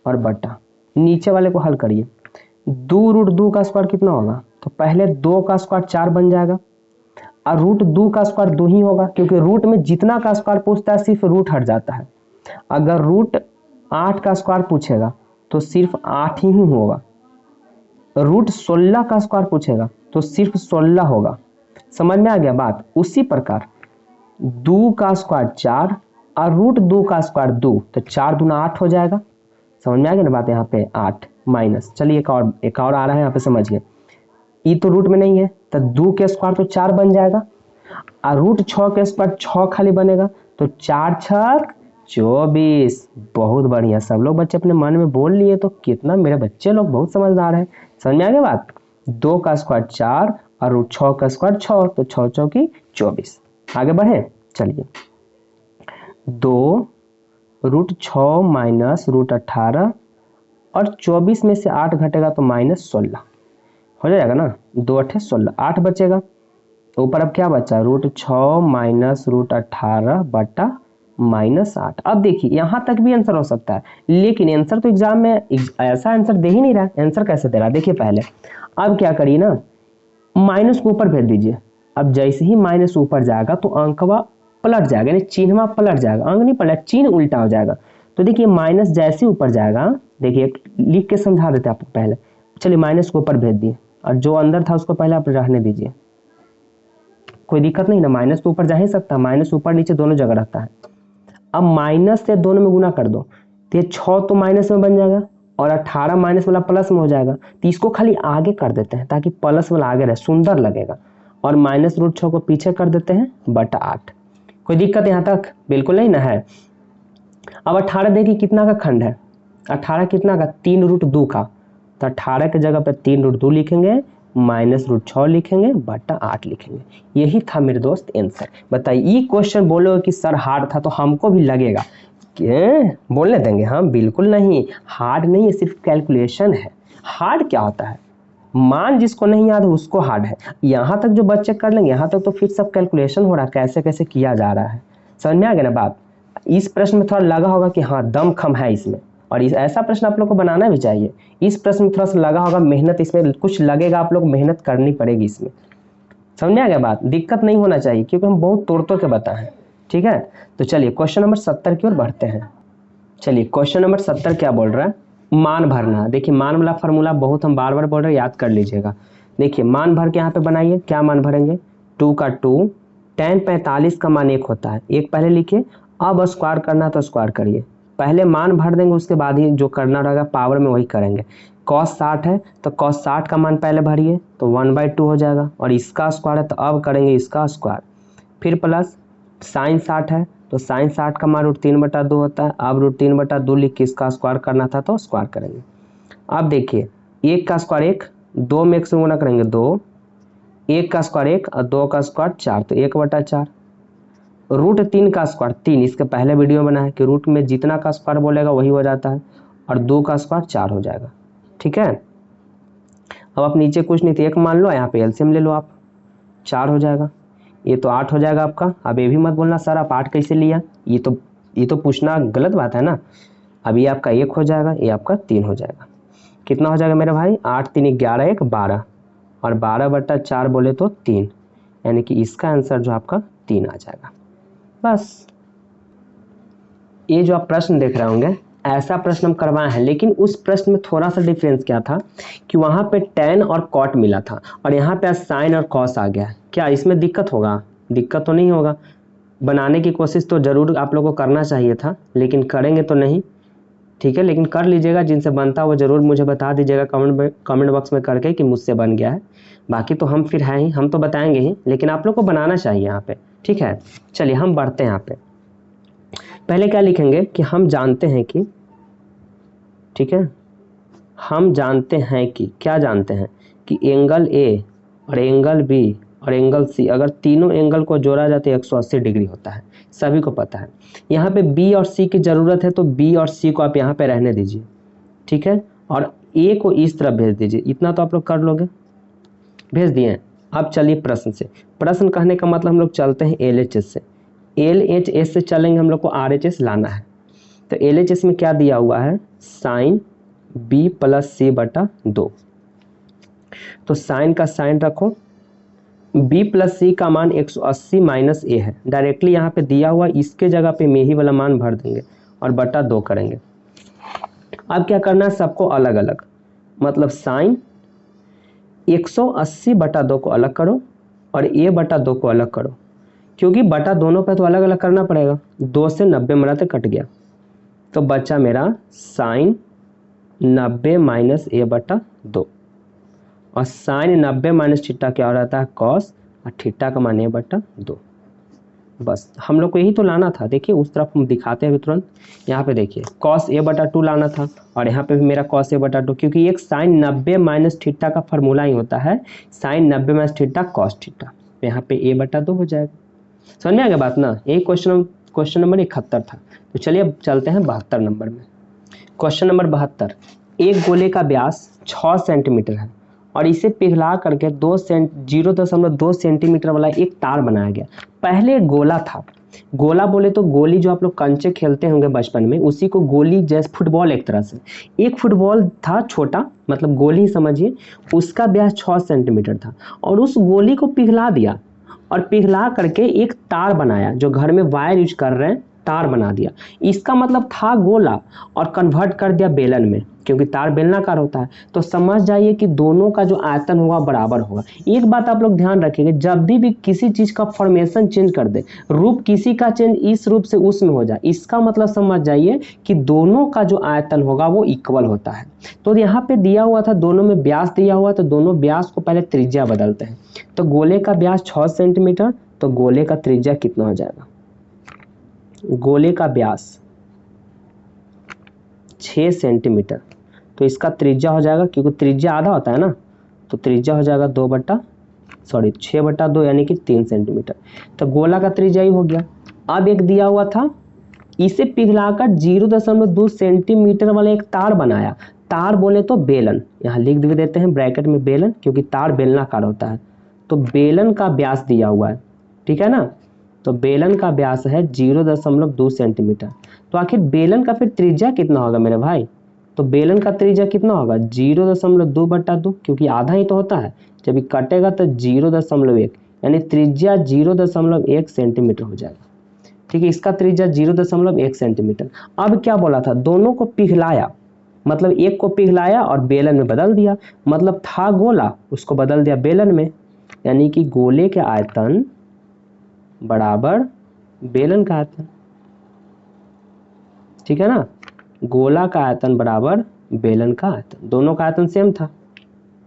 और बटा नीचे वाले को हल करिए, 2√2 का स्क्वायर कितना होगा, तो पहले 2 का स्क्वायर 4 बन जाएगा और √2 का स्क्वायर 2 ही होगा, क्योंकि रूट में जितना का स्क्वायर पूछता है सिर्फ रूट हट जाता है। अगर √8 का स्क्वायर पूछेगा तो सिर्फ 8 ही होगा, √16 का स्क्वायर पूछेगा तो सिर्फ 16 होगा। समझ में आ गया बात? उसी प्रकार 2 का स्क्वायर 4 और √2 का स्क्वायर 2, तो 4 दूना 8 हो जाएगा। समझ में आ गया ना बात? यहाँ पे 8 माइनस, चलिए एक और आ रहा है यहाँ पे, समझिए ये तो रूट में नहीं है, तो 2 के स्क्वायर तो 4 बन जाएगा और √6 के स्क्वायर 6 खाली बनेगा, तो 4 छक 24। बहुत बढ़िया, सब लोग बच्चे अपने मन में बोल लिए, तो कितना मेरे बच्चे लोग बहुत समझदार हैं। समझ में आ गया बात? 2 का स्क्वायर 4 और √6 का स्क्वायर 6, तो 6 चौकी 24। आगे बढ़े, चलिए 2 √6 माइनस √18 और 24 में से 8 घटेगा तो -16 हो जाएगा ना, 2 8 16, 8 बचेगा। ऊपर अब क्या बचा, √6 माइनस √18 बटा -8। अब देखिए यहाँ तक भी आंसर हो सकता है, लेकिन आंसर तो एग्जाम में ऐसा आंसर दे ही नहीं रहा है। आंसर कैसे दे रहा है, देखिए पहले अब क्या करिए ना, माइनस को ऊपर भेज दीजिए। अब जैसे ही माइनस ऊपर जाएगा तो अंकवा पलट जाएगा, यानी चिन्हवा पलट जाएगा, अंक नहीं पलट, चिन्ह उल्टा हो जाएगा। तो देखिए माइनस जैसे ऊपर जाएगा, देखिए लिख के समझा देते आपको पहले। चलिए माइनस को ऊपर भेज दिए और जो अंदर था उसको पहले आप रहने दीजिए, कोई दिक्कत नहीं ना, माइनस तो ऊपर जा ही सकता है, माइनस ऊपर नीचे दोनों जगह रहता है। अब माइनस से दोनों में गुना कर दो, तो ये 6 तो माइनस में बन जाएगा और 18 माइनस वाला प्लस में हो जाएगा, तो इसको खाली आगे कर देते हैं ताकि प्लस वाला आगे रहे, सुंदर लगेगा, और माइनस √6 को पीछे कर देते हैं बटा 8। कोई दिक्कत यहाँ तक? बिल्कुल नहीं ना है। अब 18 देखिए कितना का खंड है, 18 कितना का, 3√2 का, तो 18 के जगह पे 3√2 लिखेंगे, माइनस √6 लिखेंगे बटा 8 लिखेंगे। यही था मेरे दोस्त आंसर। बताइए ये क्वेश्चन बोलो कि सर हार्ड था, तो हमको भी लगेगा कि बोलने देंगे हम, बिल्कुल नहीं, हार्ड नहीं है, सिर्फ कैलकुलेशन है। हार्ड क्या होता है, मान जिसको नहीं याद है उसको हार्ड है। यहाँ तक जो बच्चे कर लेंगे, यहाँ तक तो फिर सब कैलकुलेशन हो रहा है, कैसे कैसे किया जा रहा है। समझ में आ गया ना बात? इस प्रश्न में थोड़ा लगा होगा कि हाँ दम खम है इसमें, और ऐसा प्रश्न आप लोग को बनाना भी चाहिए। इस प्रश्न में थोड़ा सा लगा होगा, मेहनत इसमें कुछ लगेगा, आप लोग मेहनत करनी पड़ेगी इसमें। समझ में आ गया बात? दिक्कत नहीं होना चाहिए, क्योंकि हम बहुत तोड़ के बताए हैं। ठीक है, तो चलिए क्वेश्चन नंबर 70 की ओर बढ़ते हैं। चलिए क्वेश्चन नंबर 70 क्या बोल रहा है, मान भरना। देखिए मान वाला फार्मूला बहुत हम बार बार बोल रहे हैं, याद कर लीजिएगा। देखिए मान भर के यहाँ पे बनाइए, क्या मान भरेंगे, 2 का 2, tan 45 का मान 1 होता है, एक पहले लिखिए। अब स्क्वायर करना तो स्क्वायर करिए, पहले मान भर देंगे, उसके बाद ही जो करना रहेगा पावर में वही करेंगे। cos 60 है तो cos 60 का मान पहले भरिए, तो 1/2 हो जाएगा, और इसका स्क्वायर है तो अब करेंगे इसका स्क्वायर, फिर प्लस sin 60 है तो sin 60 का मान √3/2 होता है, अब √3/2 लिख के इसका स्क्वायर करना था तो स्क्वायर करेंगे। अब देखिए 1 का स्क्वायर 1, 2 में 1 से गुना करेंगे 2, 1 का स्क्वायर 1 और 2 का स्क्वायर 4, तो 1/4। √3 का स्क्वायर 3, इसके पहले वीडियो बना है कि रूट में जितना का स्क्वायर बोलेगा वही हो जाता है, और 2 का स्क्वायर 4 हो जाएगा। ठीक है, अब आप नीचे कुछ नहीं, तो 1 मान लो, यहाँ पे एलसीएम ले लो आप, 4 हो जाएगा, ये तो 8 हो जाएगा आपका। अब ये भी मत बोलना सर आप 8 कैसे लिया, ये तो ये तो पूछना गलत बात है ना। अब ये आपका 1 हो जाएगा, ये आपका 3 हो जाएगा। कितना हो जाएगा मेरे भाई, 8 3 11 1 12 और 12/4 बोले तो 3, यानी कि इसका आंसर जो आपका 3 आ जाएगा। बस ये जो आप प्रश्न देख रहे होंगे ऐसा प्रश्न हम करवाए हैं, लेकिन उस प्रश्न में थोड़ा सा डिफरेंस क्या था कि वहाँ पे tan और cot मिला था और यहाँ पे sin और cos आ गया। क्या इसमें दिक्कत होगा? दिक्कत तो नहीं होगा। बनाने की कोशिश तो ज़रूर आप लोगों को करना चाहिए था, लेकिन करेंगे तो नहीं, ठीक है। लेकिन कर लीजिएगा, जिनसे बनता वो ज़रूर मुझे बता दीजिएगा कमेंट बॉक्स में करके कि मुझसे बन गया है। बाकी तो हम फिर हैं ही, हम तो बताएंगे ही, लेकिन आप लोग को बनाना चाहिए यहाँ पे, ठीक है। चलिए हम बढ़ते हैं यहाँ पे। पहले क्या लिखेंगे कि हम जानते हैं कि, ठीक है, हम जानते हैं कि, क्या जानते हैं कि एंगल ए और एंगल बी और एंगल सी, अगर तीनों एंगल को जोड़ा जाए तो 180 डिग्री होता है, सभी को पता है। यहाँ पे बी और सी की ज़रूरत है तो बी और सी को आप यहाँ पे रहने दीजिए, ठीक है, और ए को इस तरफ भेज दीजिए। इतना तो आप लोग कर लोगे, भेज दिए। अब चलिए प्रश्न से। प्रश्न कहने का मतलब हम लोग चलते हैं LHS से, LHS से चलेंगे, हम लोग को RHS लाना है। तो LHS में क्या दिया हुआ है, साइन B + C/2। तो साइन का साइन रखो, B + C का मान 180 - A है, डायरेक्टली यहाँ पे दिया हुआ, इसके जगह पे में ही वाला मान भर देंगे और बटा 2 करेंगे। अब क्या करना है, सबको अलग अलग, मतलब साइन 180/2 को अलग करो और A/2 को अलग करो, क्योंकि बटा दोनों पे तो अलग अलग करना पड़ेगा। 2 से 90 मिलाते कट गया, तो बचा मेरा साइन 90 - A/2 और साइन 90 - थीटा क्या हो रहता है, कॉस, और थीटा का मान A/2। बस हम लोग को यही तो लाना था। देखिए उस तरफ हम दिखाते हैं तुरंत। यहाँ पे देखिए कॉस A/2 लाना था और यहाँ पे भी मेरा कॉस A/2, क्योंकि एक साइन 90 - थीटा का फार्मूला ही होता है साइन 90 - थीटा कॉस थीटा। तो यहाँ पे A/2 हो जाएगा। समझ में आ गया बात ना। यही क्वेश्चन नंबर 71 था। तो चलिए अब चलते हैं 72 नंबर में। क्वेश्चन नंबर 72, एक गोले का व्यास 6 सेंटीमीटर है और इसे पिघला करके 0.2 सेंटीमीटर वाला एक तार बनाया गया। पहले गोला था, गोला बोले तो गोली जो आप लोग कंचे खेलते होंगे बचपन में, उसी को गोली जैसे फुटबॉल, एक तरह से एक फुटबॉल था छोटा, मतलब गोली समझिए, उसका व्यास 6 सेंटीमीटर था और उस गोली को पिघला दिया और पिघला करके एक तार बनाया, जो घर में वायर यूज कर रहे हैं तार बना दिया। इसका मतलब था गोला और कन्वर्ट कर दिया बेलन में, क्योंकि तार बेलनाकार होता है। तो समझ जाइए कि दोनों का जो आयतन होगा बराबर होगा। एक बात आप लोग ध्यान रखिएगा, जब भी किसी चीज का फॉर्मेशन चेंज कर दे, रूप किसी का चेंज इस रूप से उसमें हो जाए, इसका मतलब समझ जाइए कि दोनों का जो आयतन होगा वो इक्वल होता है। तो यहाँ पे दिया हुआ था, दोनों में व्यास दिया हुआ, तो दोनों व्यास को पहले त्रिज्या बदलते हैं। तो गोले का व्यास 6 सेंटीमीटर, तो गोले का त्रिज्या कितना हो जाएगा, गोले का व्यास 6 सेंटीमीटर, तो इसका त्रिज्या हो जाएगा, क्योंकि त्रिज्या आधा होता है ना, तो त्रिज्या हो जाएगा 6/2 यानी कि 3 सेंटीमीटर। तो गोला का त्रिज्या ही हो गया। अब एक दिया हुआ था, इसे पिघलाकर 0.2 सेंटीमीटर वाला एक तार बनाया। तार बोले तो बेलन, यहाँ लिख भी देते हैं ब्रैकेट में बेलन, क्योंकि तार बेलनाकार होता है। तो बेलन का व्यास दिया हुआ है, ठीक है ना। तो बेलन का व्यास है 0.2 सेंटीमीटर। तो आखिर बेलन का फिर त्रिज्या कितना होगा मेरे भाई, तो बेलन का त्रिज्या कितना होगा 0.2/2, क्योंकि आधा ही तो होता है, जब ये कटेगा तो 0.1, यानी त्रिज्या 0.1 सेंटीमीटर हो जाएगा। ठीक है, इसका त्रिज्या 0.1 सेंटीमीटर। अब क्या बोला था, दोनों को पिघलाया, मतलब एक को पिघलाया और बेलन में बदल दिया, मतलब था गोला, उसको बदल दिया बेलन में, यानी कि गोले के आयतन बराबर बेलन का आयतन, ठीक है ना। गोला का आयतन बराबर बेलन का आयतन, दोनों का आयतन सेम था,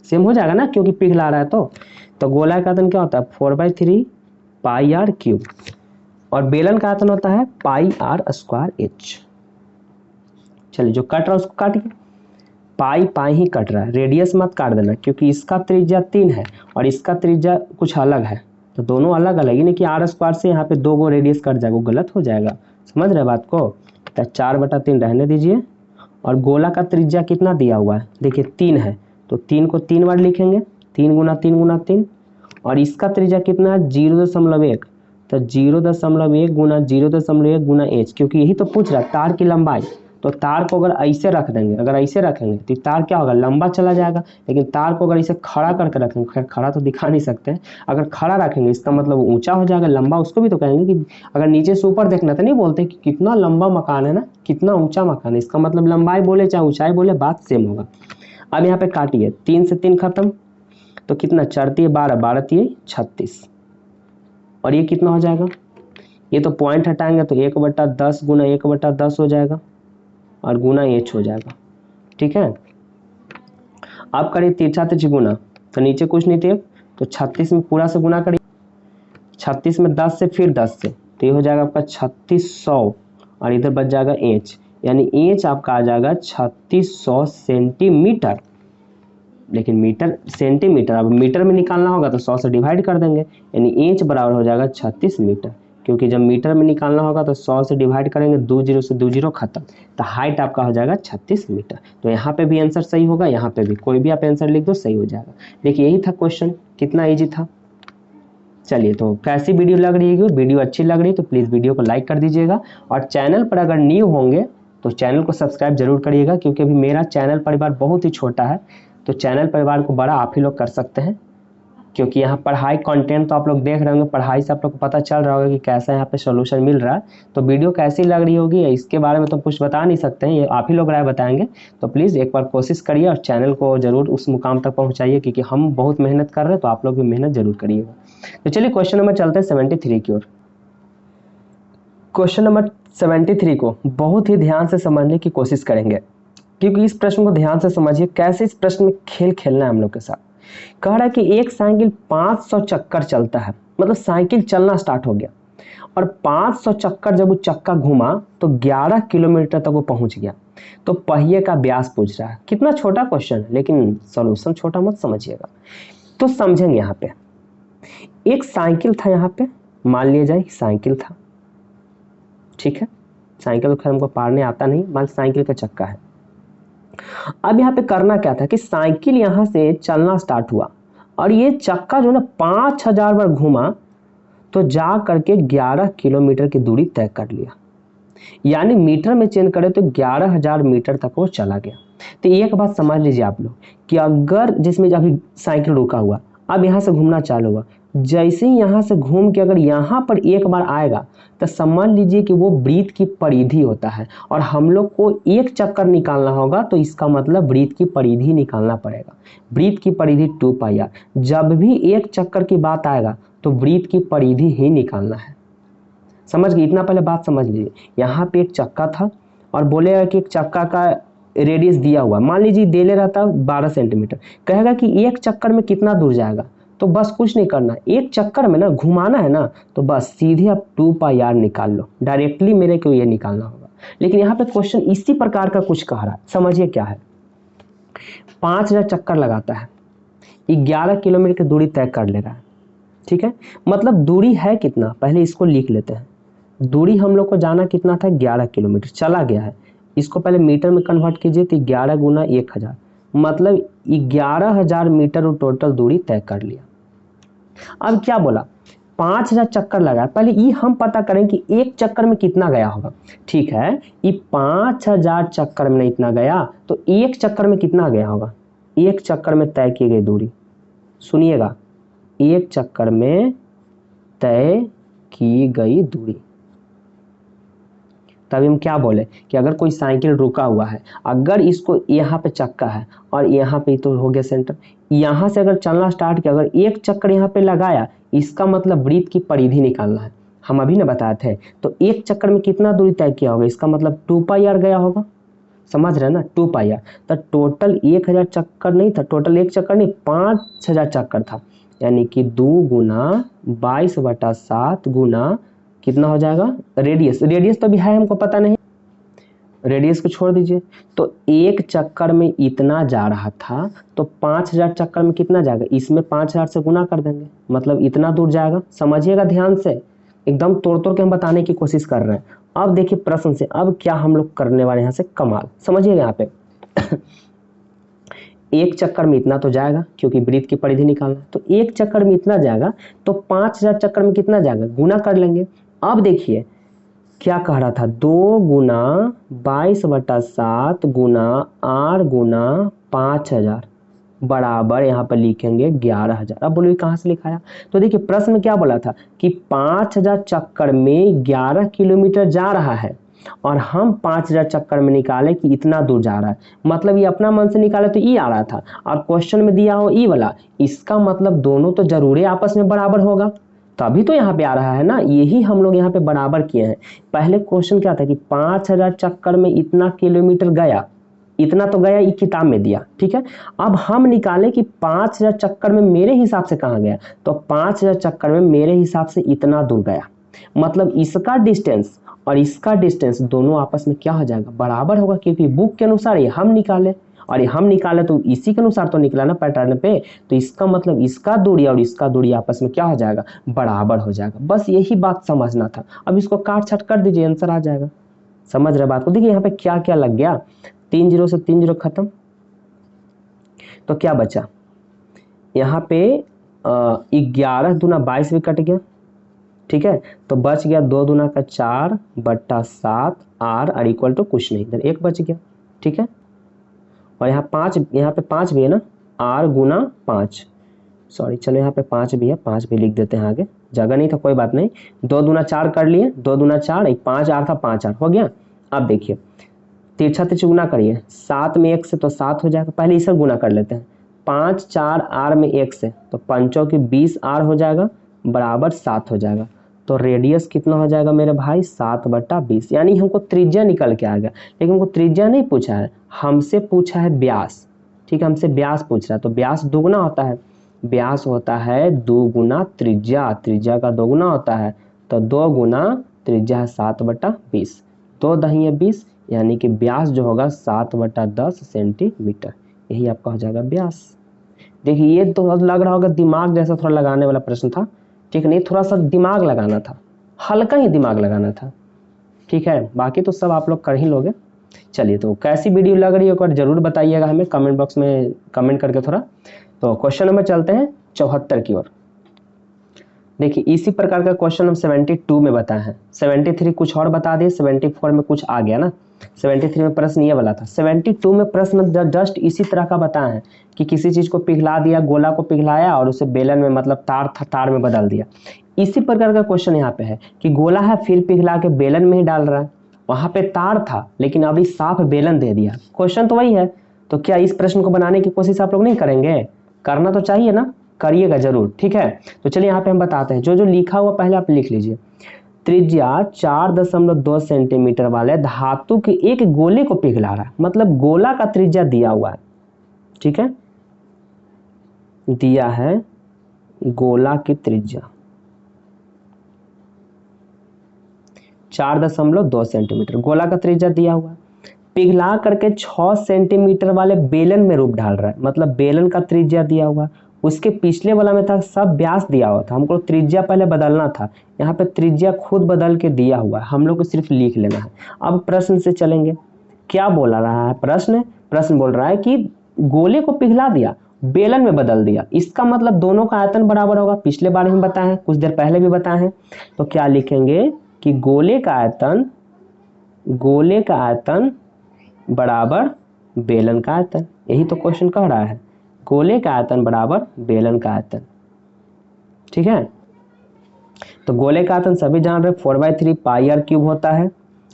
सेम हो जाएगा ना, क्योंकि पिघला रहा है। तो गोला का आयतन क्या होता है 4/3 πr³ और बेलन का आयतन होता है πr²h। चलिए जो कट रहा है उसको काटिए, पाई ही कट रहा है, रेडियस मत काट देना, क्योंकि इसका त्रिज्या 3 है और इसका त्रिज्या कुछ अलग है, तो दोनों अलग अलग ही नहीं कि r² से यहाँ पे 2 गो रेडियस कट जाएगा, वो गलत हो जाएगा। समझ रहे बात को। तो 4/3 रहने दीजिए। और गोला का त्रिज्या कितना दिया हुआ है, देखिए 3 है, तो 3 को 3 बार लिखेंगे, 3 × 3 × 3, और इसका त्रिज्या कितना है 0.1, तो तो 0.1 गुना 0.1 गुना एच, क्योंकि यही तो पूछ रहा है तार की लंबाई। तो तार को अगर ऐसे रख देंगे, अगर ऐसे रखेंगे तो तार क्या होगा, लंबा चला जाएगा। लेकिन तार को अगर इसे खड़ा करके रखेंगे, खैर खड़ा तो दिखा नहीं सकते हैं, अगर खड़ा रखेंगे इसका मतलब ऊंचा हो जाएगा, लंबा उसको भी तो कहेंगे कि अगर नीचे से ऊपर देखना तो नहीं बोलते कि कितना लंबा मकान है ना, कितना ऊंचा मकान है, इसका मतलब लंबाई बोले चाहे ऊंचाई बोले बात सेम होगा। अब यहाँ पे काटिए, 3 से 3 खत्म, तो कितना 4 × 12, 12 × 36, और ये कितना हो जाएगा, ये तो पॉइंट हटाएंगे तो 1/10 गुना 1/10 हो जाएगा और गुना एच हो जाएगा। ठीक है, अब करिए तिरछा तिरछी गुना, तो नीचे कुछ नहीं थे तो 36 में पूरा से गुना करिए, 36 में 10 से फिर 10 से, तो ये हो जाएगा आपका 3600 और इधर बच जाएगा एच, यानी एच आपका आ जाएगा 3600 सेंटीमीटर। लेकिन मीटर सेंटीमीटर, अब मीटर में निकालना होगा तो 100 से डिवाइड कर देंगे, यानी एच बराबर हो जाएगा 36 मीटर, क्योंकि जब मीटर में निकालना होगा तो 100 से डिवाइड करेंगे, 2 0 से 2 0 खत्म, तो हाइट आपका हो जाएगा 36 मीटर। तो यहाँ पे भी आंसर सही होगा, यहाँ पे भी कोई भी आप आंसर लिख दो सही हो जाएगा। देखिए यही था क्वेश्चन, कितना ईजी था। चलिए, तो कैसी वीडियो लग रही है, वीडियो अच्छी लग रही है तो प्लीज़ वीडियो को लाइक कर दीजिएगा, और चैनल पर अगर न्यू होंगे तो चैनल को सब्सक्राइब जरूर करिएगा, क्योंकि अभी मेरा चैनल परिवार बहुत ही छोटा है, तो चैनल परिवार को बड़ा आप ही लोग कर सकते हैं, क्योंकि यहाँ पढ़ाई कंटेंट तो आप लोग देख रहे होंगे, पढ़ाई से आप लोग को पता चल रहा होगा कि कैसा यहाँ पे सोल्यूशन मिल रहा है। तो वीडियो कैसी लग रही होगी इसके बारे में तो कुछ बता नहीं सकते हैं, ये आप ही लोग राय बताएंगे। तो प्लीज़ एक बार कोशिश करिए और चैनल को जरूर उस मुकाम तक पहुँचाइए, क्योंकि हम बहुत मेहनत कर रहे हैं, तो आप लोग भी मेहनत जरूर करिएगा। तो चलिए क्वेश्चन नंबर चलते हैं 73 की ओर। क्वेश्चन नंबर 73 को बहुत ही ध्यान से समझने की कोशिश करेंगे, क्योंकि इस प्रश्न को ध्यान से समझिए, कैसे इस प्रश्न में खेल खेलना है हम लोग के साथ। कह रहा है कि एक साइकिल 500 चक्कर चलता है, मतलब साइकिल चलना स्टार्ट हो गया और 500 चक्कर जब वो चक्का घूमा तो 11 किलोमीटर तक वो पहुंच गया। तो पहिए का व्यास पूछ रहा है। कितना छोटा क्वेश्चन है, लेकिन सॉल्यूशन छोटा मत समझिएगा। तो समझेंगे, यहाँ पे एक साइकिल था, यहाँ पे मान लिया जाए साइकिल था, ठीक है, साइकिल तो खैर हमको पारने आता नहीं, मान साइकिल का चक्का है। अब यहाँ पे करना क्या था कि साइकिल यहाँ से चलना स्टार्ट हुआ और ये चक्का जो ना 5000 बार घूमा तो जा करके 11 किलोमीटर की दूरी तय कर लिया, यानी मीटर में चेंज करें तो 11,000 मीटर तक वो चला गया। तो एक बात समझ लीजिए आप लोग कि अगर जिसमें अभी साइकिल रुका हुआ, अब यहाँ से घूमना चालू हुआ, जैसे ही यहाँ से घूम के अगर यहाँ पर एक बार आएगा तो समझ लीजिए कि वो वृत्त की परिधि होता है, और हम लोग को एक चक्कर निकालना होगा तो इसका मतलब वृत्त की परिधि निकालना पड़ेगा। वृत्त की परिधि 2πr, जब भी एक चक्कर की बात आएगा तो वृत्त की परिधि ही निकालना है। समझ गए, इतना पहले बात समझ लीजिए। यहाँ पे एक चक्का था और बोलेगा कि एक चक्का का रेडियस दिया हुआ, मान लीजिए दे ले रहा था 12 सेंटीमीटर, कहेगा कि एक चक्कर में कितना दूर जाएगा, तो बस कुछ नहीं करना, एक चक्कर में ना घुमाना है ना, तो बस सीधे आप 2πr निकाल लो, डायरेक्टली मेरे को ये निकालना होगा। लेकिन यहाँ पे क्वेश्चन इसी प्रकार का कुछ कह रहा है, समझिए क्या है। 5000 चक्कर लगाता है, 11 किलोमीटर की दूरी तय कर ले रहा है, ठीक है, मतलब दूरी है कितना, पहले इसको लिख लेते हैं। दूरी हम लोग को जाना कितना था, 11 किलोमीटर चला गया है, इसको पहले मीटर में कन्वर्ट कीजिए तो 11 गुना 1000, मतलब 11,000 मीटर टोटल दूरी तय कर लिया। अब क्या बोला, 5000 चक्कर लगा, पहले ये हम पता करें कि एक चक्कर में कितना गया होगा। ठीक है, ये 5000 चक्कर में इतना गया तो एक चक्कर में कितना गया होगा, एक चक्कर में तय की गई दूरी, सुनिएगा, एक चक्कर में तय की गई दूरी। तभी हम क्या बोले कि अगर कोई साइकिल रुका हुआ है, अगर इसको यहाँ पे चक्का है और यहाँ पे तो हो गया सेंटर, यहाँ से अगर चलना स्टार्ट किया, अगर एक चक्कर यहाँ पे लगाया, इसका मतलब वृत्त की परिधि निकालना है, हम अभी ना बताए थे। तो एक चक्कर में कितना दूरी तय किया होगा, इसका मतलब 2πr गया होगा, समझ रहे हैं ना, 2πr। तो टोटल 1000 चक्कर नहीं था, टोटल एक चक्कर नहीं 5000 चक्कर था, यानी कि 2 गुना 22/7 गुना कितना हो जाएगा, रेडियस, रेडियस तो भी है हमको पता नहीं, रेडियस को छोड़ दीजिए। तो एक चक्कर में इतना जा रहा था तो 5000 चक्कर में कितना जाएगा, इसमें 5000 से गुना कर देंगे, मतलब इतना दूर जाएगा। समझिएगा ध्यान से, एकदम तोड़ तोड़ के हम बताने की कोशिश कर रहे हैं। अब देखिए प्रश्न से अब क्या हम लोग करने वाले, यहाँ से कमाल, समझिएगा। यहाँ पे एक चक्कर में इतना तो जाएगा क्योंकि वृत्त की परिधि निकालना है, तो एक चक्कर में इतना जाएगा, तो 5000 चक्कर में कितना जाएगा, गुना कर लेंगे। अब देखिए क्या कह रहा था, 2 गुना 22/7 गुना R गुना 5000 बराबर यहाँ पर लिखेंगे 11000। अब बोलो कहाँ से लिखाया, तो देखिए प्रश्न में क्या बोला था कि 5000 चक्कर में 11 किलोमीटर जा रहा है और हम 5000 चक्कर में निकाले कि इतना दूर जा रहा है, मतलब ये अपना मन से निकाले तो ई आ रहा था और क्वेश्चन में दिया हो ई वाला, इसका मतलब दोनों तो जरूरी आपस में बराबर होगा, तभी तो यहाँ पे आ रहा है ना, यही हम लोग यहाँ पे बराबर किए हैं। पहले क्वेश्चन क्या था कि 5000 चक्कर में इतना किलोमीटर गया, इतना तो गया, ये किताब में दिया, ठीक है। अब हम निकाले कि 5000 चक्कर में मेरे हिसाब से कहाँ गया, तो 5000 चक्कर में मेरे हिसाब से इतना दूर गया, मतलब इसका डिस्टेंस और इसका डिस्टेंस दोनों आपस में क्या हो जाएगा, बराबर होगा, क्योंकि बुक के अनुसार ये हम निकाले और ये हम निकाले तो इसी के अनुसार तो निकला ना पैटर्न पे, तो इसका मतलब इसका दूरी और इसका दूरी आपस में क्या हो जाएगा, बराबर हो जाएगा। बस यही बात समझना था। अब इसको काट छाट कर दीजिए, आंसर आ जाएगा। समझ रहे बात को, देखिए यहाँ पे क्या क्या लग गया, 3 0 से 3 0 खत्म, तो क्या बचा यहाँ पे 11 दूना 22 भी कट गया, ठीक है, तो बच गया 2 दूना का 4/7 R और इक्वल टू कुछ नहीं, इधर 1 बच गया, ठीक है। और यहाँ 5, यहाँ पे 5 भी है ना, R गुना 5, सॉरी चलो यहाँ पे 5 भी है, 5 भी लिख देते हैं, आगे जगह नहीं था कोई बात नहीं। 2 दूना 4 कर लिए, 2 दूना 4, 5 R था, 5 R हो गया। अब देखिए तिरछा तिरछा गुना करिए, 7 में 1 से तो 7 हो जाएगा, पहले इसे गुना कर लेते हैं, 5 4 R में 1 से तो 5 की 20 R हो जाएगा बराबर 7 हो जाएगा। तो रेडियस कितना हो जाएगा मेरे भाई, 7/20, यानी हमको त्रिज्या निकल के आ गया, लेकिन हमको त्रिज्या नहीं पूछा है, हमसे पूछा है व्यास, ठीक है, हमसे व्यास पूछ रहा है, तो व्यास दुगुना होता है, व्यास होता है 2 गुना त्रिज्या, त्रिज्या का 2 गुना होता है, तो 2 गुना त्रिज्या है 7/20, 2 दही 20, यानी कि व्यास जो होगा 7/10 सेंटीमीटर, यही आपका हो जाएगा व्यास। देखिए ये तो लग रहा होगा दिमाग जैसा थोड़ा लगाने वाला प्रश्न था, ठीक नहीं, थोड़ा सा दिमाग लगाना था, हल्का ही दिमाग लगाना था, ठीक है, बाकी तो सब आप लोग कर ही लोगे। चलिए तो कैसी वीडियो लग रही है एक बार जरूर बताइएगा हमें कमेंट बॉक्स में कमेंट करके थोड़ा। तो क्वेश्चन नंबर चलते हैं 74 की ओर। देखिए इसी प्रकार का क्वेश्चन हम 72 में बताए हैं, 73 कुछ और बता दिए, 74 में कुछ आ गया ना, 73 में प्रश्न ये वाला था, 72 में प्रश्न जस्ट इसी तरह का बताया है कि किसी चीज को पिघला दिया, गोला को पिघलाया और उसे बेलन में, मतलब तार था तार में बदल दिया। इसी प्रकार का क्वेश्चन यहाँ पे है कि गोला है फिर पिघला के बेलन में ही डाल रहा है, वहां पे तार था लेकिन अभी साफ बेलन दे दिया, क्वेश्चन तो वही है। तो क्या इस प्रश्न को बनाने की कोशिश आप लोग नहीं करेंगे, करना तो चाहिए ना, करिएगा जरूर, ठीक है। तो चलिए यहाँ पे हम बताते हैं, जो जो लिखा हुआ पहले आप लिख लीजिए। त्रिज्या 4.2 सेंटीमीटर वाले धातु के एक गोले को पिघला रहा है, मतलब गोला का त्रिज्या दिया हुआ है, ठीक है, दिया है गोला की त्रिज्या 4.2 सेंटीमीटर, गोला का त्रिज्या दिया हुआ है, पिघला करके 6 सेंटीमीटर वाले बेलन में रूप डाल रहा है, मतलब बेलन का त्रिज्या दिया हुआ, उसके पिछले वाला में था सब व्यास दिया हुआ था, हमको त्रिज्या पहले बदलना था, यहाँ पे त्रिज्या खुद बदल के दिया हुआ है, हम लोग को सिर्फ लिख लेना है। अब प्रश्न से चलेंगे, क्या बोला रहा है प्रश्न, प्रश्न बोल रहा है कि गोले को पिघला दिया बेलन में बदल दिया, इसका मतलब दोनों का आयतन बराबर होगा, पिछले बार हम बताए हैं, कुछ देर पहले भी बताए हैं। तो क्या लिखेंगे कि गोले का आयतन बराबर बेलन का आयतन, यही तो क्वेश्चन कह रहा है, गोले का आयतन बराबर बेलन का आयतन, ठीक है। तो गोले का आयतन सभी जान रहे 4/3 पाई r क्यूब होता है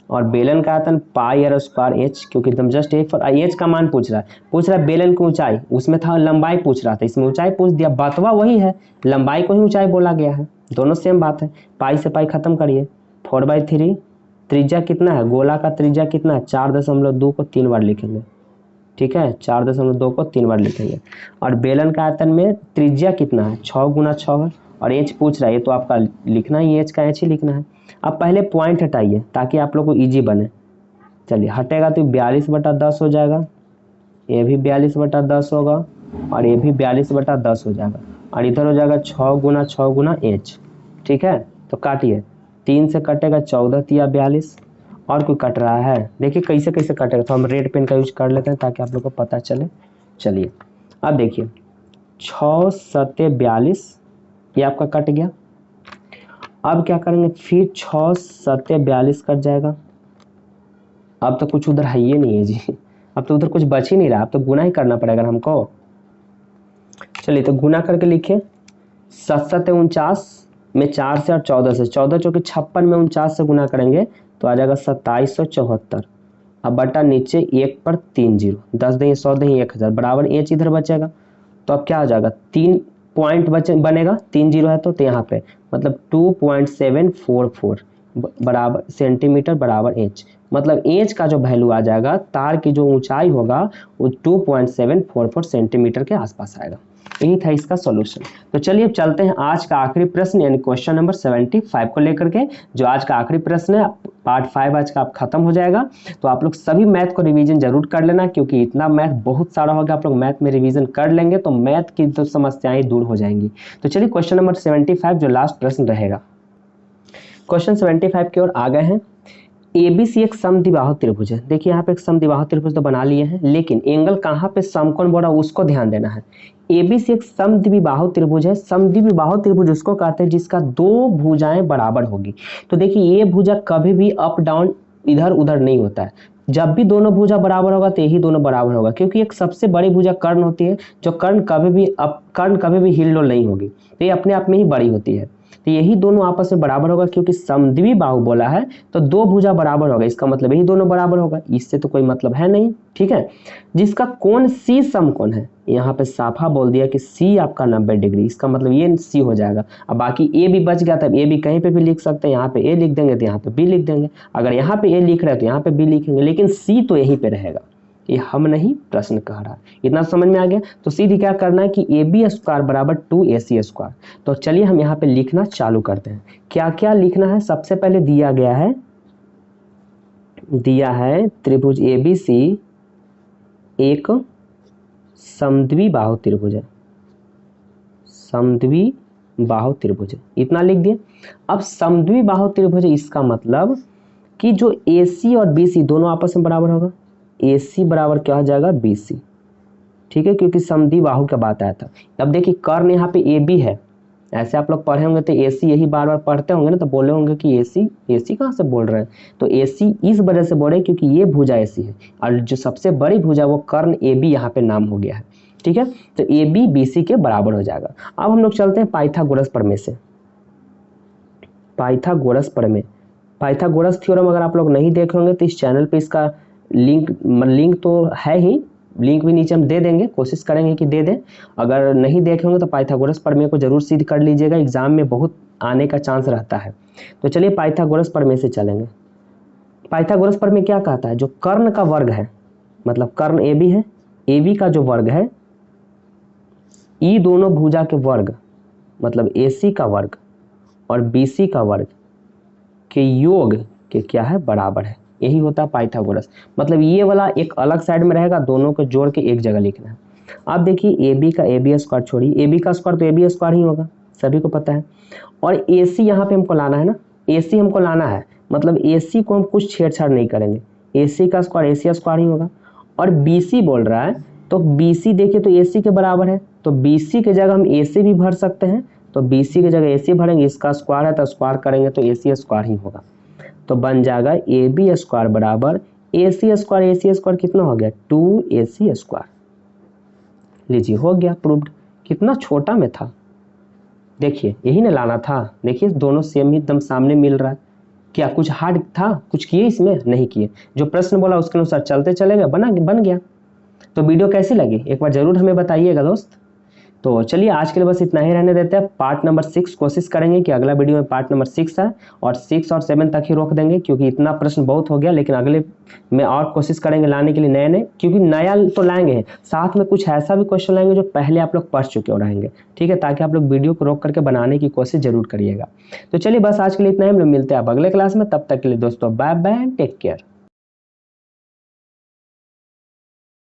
और बेलन का आयतन पाई r स्क्वायर h, क्योंकि एकदम जस्ट एक h का मान पूछ रहा है बेलन की ऊंचाई, उसमें था लंबाई पूछ रहा था, इसमें ऊंचाई पूछ दिया, बातवा वही है, लंबाई को ही ऊंचाई बोला गया है, दोनों सेम बात है। पाई से पाई खत्म करिए, 4/3, त्रिज्या कितना है, गोला का त्रिज्या कितना है, 4.2 को 3 बार लिखेंगे, ठीक है, 4.2 को 3 बार लिखेंगे। और बेलन का आयतन में त्रिज्या कितना है, 6 गुना 6 है, और एच पूछ रहा है, ये तो आपका लिखना ही, एच का एच ही लिखना है। अब पहले पॉइंट हटाइए ताकि आप लोग को इजी बने, चलिए हटेगा तो 42/10 हो जाएगा, ये भी 42/10 होगा और ये भी 42/10 हो जाएगा, और इधर हो जाएगा 6 गुना 6 गुना एच, ठीक है। तो काटिए, 3 से कटेगा 14 तिया 42, और कोई कट रहा है, देखिए कैसे कैसे कटेगा, तो हम रेड पेन का यूज कर लेते हैं ताकि आप लोग को पता चले। चलिए अब देखिए 6 सत्ते 42, ये आपका कट गया। अब क्या करेंगे, फिर 6 सत्ते 42 कट जाएगा। अब तो कुछ उधर है ही नहीं है जी, अब तो उधर कुछ बच ही नहीं रहा, अब तो गुना ही करना पड़ेगा हमको। चलिए तो गुना करके लिखिए, 7 सत्ते 49 में 4 से और 14 से, 14 चौके 56 में 49 से गुना करेंगे तो आ जाएगा 2774। अब बटा नीचे 1 पर 3 जीरो, 10 देंगे 100 देंगे 1000 बराबर इंच इधर बचेगा। तो अब क्या हो जाएगा, 3 पॉइंट बनेगा, 3 जीरो है तो यहाँ पे मतलब 2.744 बराबर सेंटीमीटर बराबर इंच। मतलब इंच का जो वैल्यू आ जाएगा, तार की जो ऊंचाई होगा वो 2.744 सेंटीमीटर के आसपास आएगा। यही था इसका सॉल्यूशन। तो चलिए अब चलते हैं आज का आखिरी प्रश्न यानी क्वेश्चन नंबर 75 को लेकर के, जो आज का आखिरी प्रश्न है। पार्ट 5 आज का खत्म हो जाएगा। तो आप लोग सभी मैथ को रिवीजन जरूर कर लेना, क्योंकि इतना मैथ बहुत सारा होगा, आप लोग मैथ में रिवीजन कर लेंगे तो मैथ की तो समस्याएं दूर हो जाएंगी। तो चलिए क्वेश्चन नंबर 75 जो लास्ट प्रश्न रहेगा, क्वेश्चन 75 की ओर आ गए हैं। एबीसी एक समद्विबाहु त्रिभुज है। देखिए यहाँ पे एक समद्विबाहु त्रिभुज तो बना लिए हैं, लेकिन एंगल कहाँ पे समकोण बोला उसको ध्यान देना है। एबीसी एक समद्विबाहु त्रिभुज है। समद्विबाहु त्रिभुज उसको कहते हैं जिसका दो भुजाएं बराबर होगी। तो देखिए ये भुजा कभी भी अप डाउन इधर उधर नहीं होता है, जब भी दोनों भुजा बराबर होगा तो यही दोनों बराबर होगा, क्योंकि एक सबसे बड़ी भुजा कर्ण होती है, जो कर्ण कभी भी हिल डुल नहीं होगी, तो ये अपने आप में ही बड़ी होती है। तो यही दोनों आपस में बराबर होगा, क्योंकि समद्विबाहु बोला है तो दो भुजा बराबर होगा, इसका मतलब यही दोनों बराबर होगा, इससे तो कोई मतलब है नहीं। ठीक है, जिसका कोण सी समकोण है, यहाँ पे साफा बोल दिया कि सी आपका 90 डिग्री, इसका मतलब ये सी हो जाएगा। अब बाकी ए भी बच गया, तब ए भी कहीं पे भी लिख सकते हैं, यहाँ पे ए लिख देंगे तो यहाँ पे बी लिख देंगे, अगर यहाँ पे ए लिख रहे हैं तो यहाँ पे बी लिखेंगे, लेकिन सी तो यहीं पे रहेगा। ये हम नहीं, प्रश्न कह रहा है। इतना समझ में आ गया। तो सीधे क्या करना है कि ए बी स्क्वायर बराबर 2ac स्क्वायर। तो चलिए हम यहाँ पे लिखना चालू करते हैं। क्या क्या लिखना है, सबसे पहले दिया है त्रिभुज एबीसी एक समद्विबाहु त्रिभुज है, समद्विबाहु त्रिभुज है, इतना लिख दिए। अब समद्विबाहु त्रिभुज है, इसका मतलब कि जो AC और BC दोनों आपस में बराबर होगा। AC बराबर क्या हो जाएगा, BC। ठीक है, क्योंकि समद्विबाहु का बात आया था। अब देखिए कर्ण यहाँ पे AB है, ऐसे आप लोग पढ़े होंगे तो AC यही बार बार पढ़ते होंगे ना, तो बोले होंगे कि AC कहाँ से बोल रहे हैं, तो AC इस वजह से बोल रहे हैं क्योंकि ये भुजा AC है, और जो सबसे बड़ी भुजा वो कर्ण AB यहाँ पे नाम हो गया है। ठीक है, तो AB BC के बराबर हो जाएगा। अब हम लोग चलते हैं पाइथागोरस प्रमेय से। पाइथागोरस थ्योरम अगर आप लोग नहीं देखे होंगे तो इस चैनल पे इसका लिंक तो है ही, लिंक भी नीचे हम दे देंगे, कोशिश करेंगे कि दे दें। अगर नहीं देखे होंगे तो पाइथागोरस प्रमेय को जरूर सिद्ध कर लीजिएगा, एग्जाम में बहुत आने का चांस रहता है। तो चलिए पाइथागोरस प्रमेय से चलेंगे। पाइथागोरस प्रमेय क्या कहता है, जो कर्ण का वर्ग है, मतलब कर्ण AB है, AB का जो वर्ग है, ई दोनों भुजा के वर्ग मतलब AC का वर्ग और BC का वर्ग के योग के क्या है, बराबर है। यही होता है पाइथागोरस। मतलब ये वाला एक अलग साइड में रहेगा, दोनों को जोड़ के एक जगह लिखना है। अब देखिए AB का AB स्क्वायर छोड़िए, AB का स्क्वायर तो AB स्क्वायर ही होगा, सभी को पता है। और AC यहाँ पे हमको लाना है ना, AC हमको लाना है, मतलब AC को हम कुछ छेड़छाड़ नहीं करेंगे, AC का स्क्वायर AC स्क्वायर ही होगा। और BC बोल रहा है तो BC देखिए तो AC के बराबर है, तो BC की जगह हम AC भी भर सकते हैं, तो BC की जगह AC भरेंगे, इसका स्क्वायर है तो स्क्वायर करेंगे तो AC स्क्वायर ही होगा। तो बन जाएगा AB स्क्वायर बराबर AC स्क्वायर कितना हो गया, 2AC स्क्वायर। लीजिए हो गया प्रूव्ड। कितना छोटा में था, देखिए यही ना लाना था। देखिए दोनों सेम ही एकदम सामने मिल रहा है। क्या कुछ हार्ड था, कुछ किए इसमें, नहीं किए, जो प्रश्न बोला उसके अनुसार चलते चले गए, बन गया। तो वीडियो कैसी लगी एक बार जरूर हमें बताइएगा दोस्त। तो चलिए आज के लिए बस इतना ही रहने देते हैं। पार्ट नंबर 6 कोशिश करेंगे कि अगला वीडियो में पार्ट नंबर 6 है, और 6 और 7 तक ही रोक देंगे, क्योंकि इतना प्रश्न बहुत हो गया। लेकिन अगले में और कोशिश करेंगे लाने के लिए नए, क्योंकि नया तो लाएंगे, साथ में कुछ ऐसा भी क्वेश्चन लाएंगे जो पहले आप लोग पढ़ चुके हो रहेंगे। ठीक है, ताकि आप लोग वीडियो को रोक करके बनाने की कोशिश जरूर करिएगा। तो चलिए बस आज के लिए इतना ही, हम लोग मिलते हैं अब अगले क्लास में। तब तक के लिए दोस्तों बाय बाय, टेक केयर।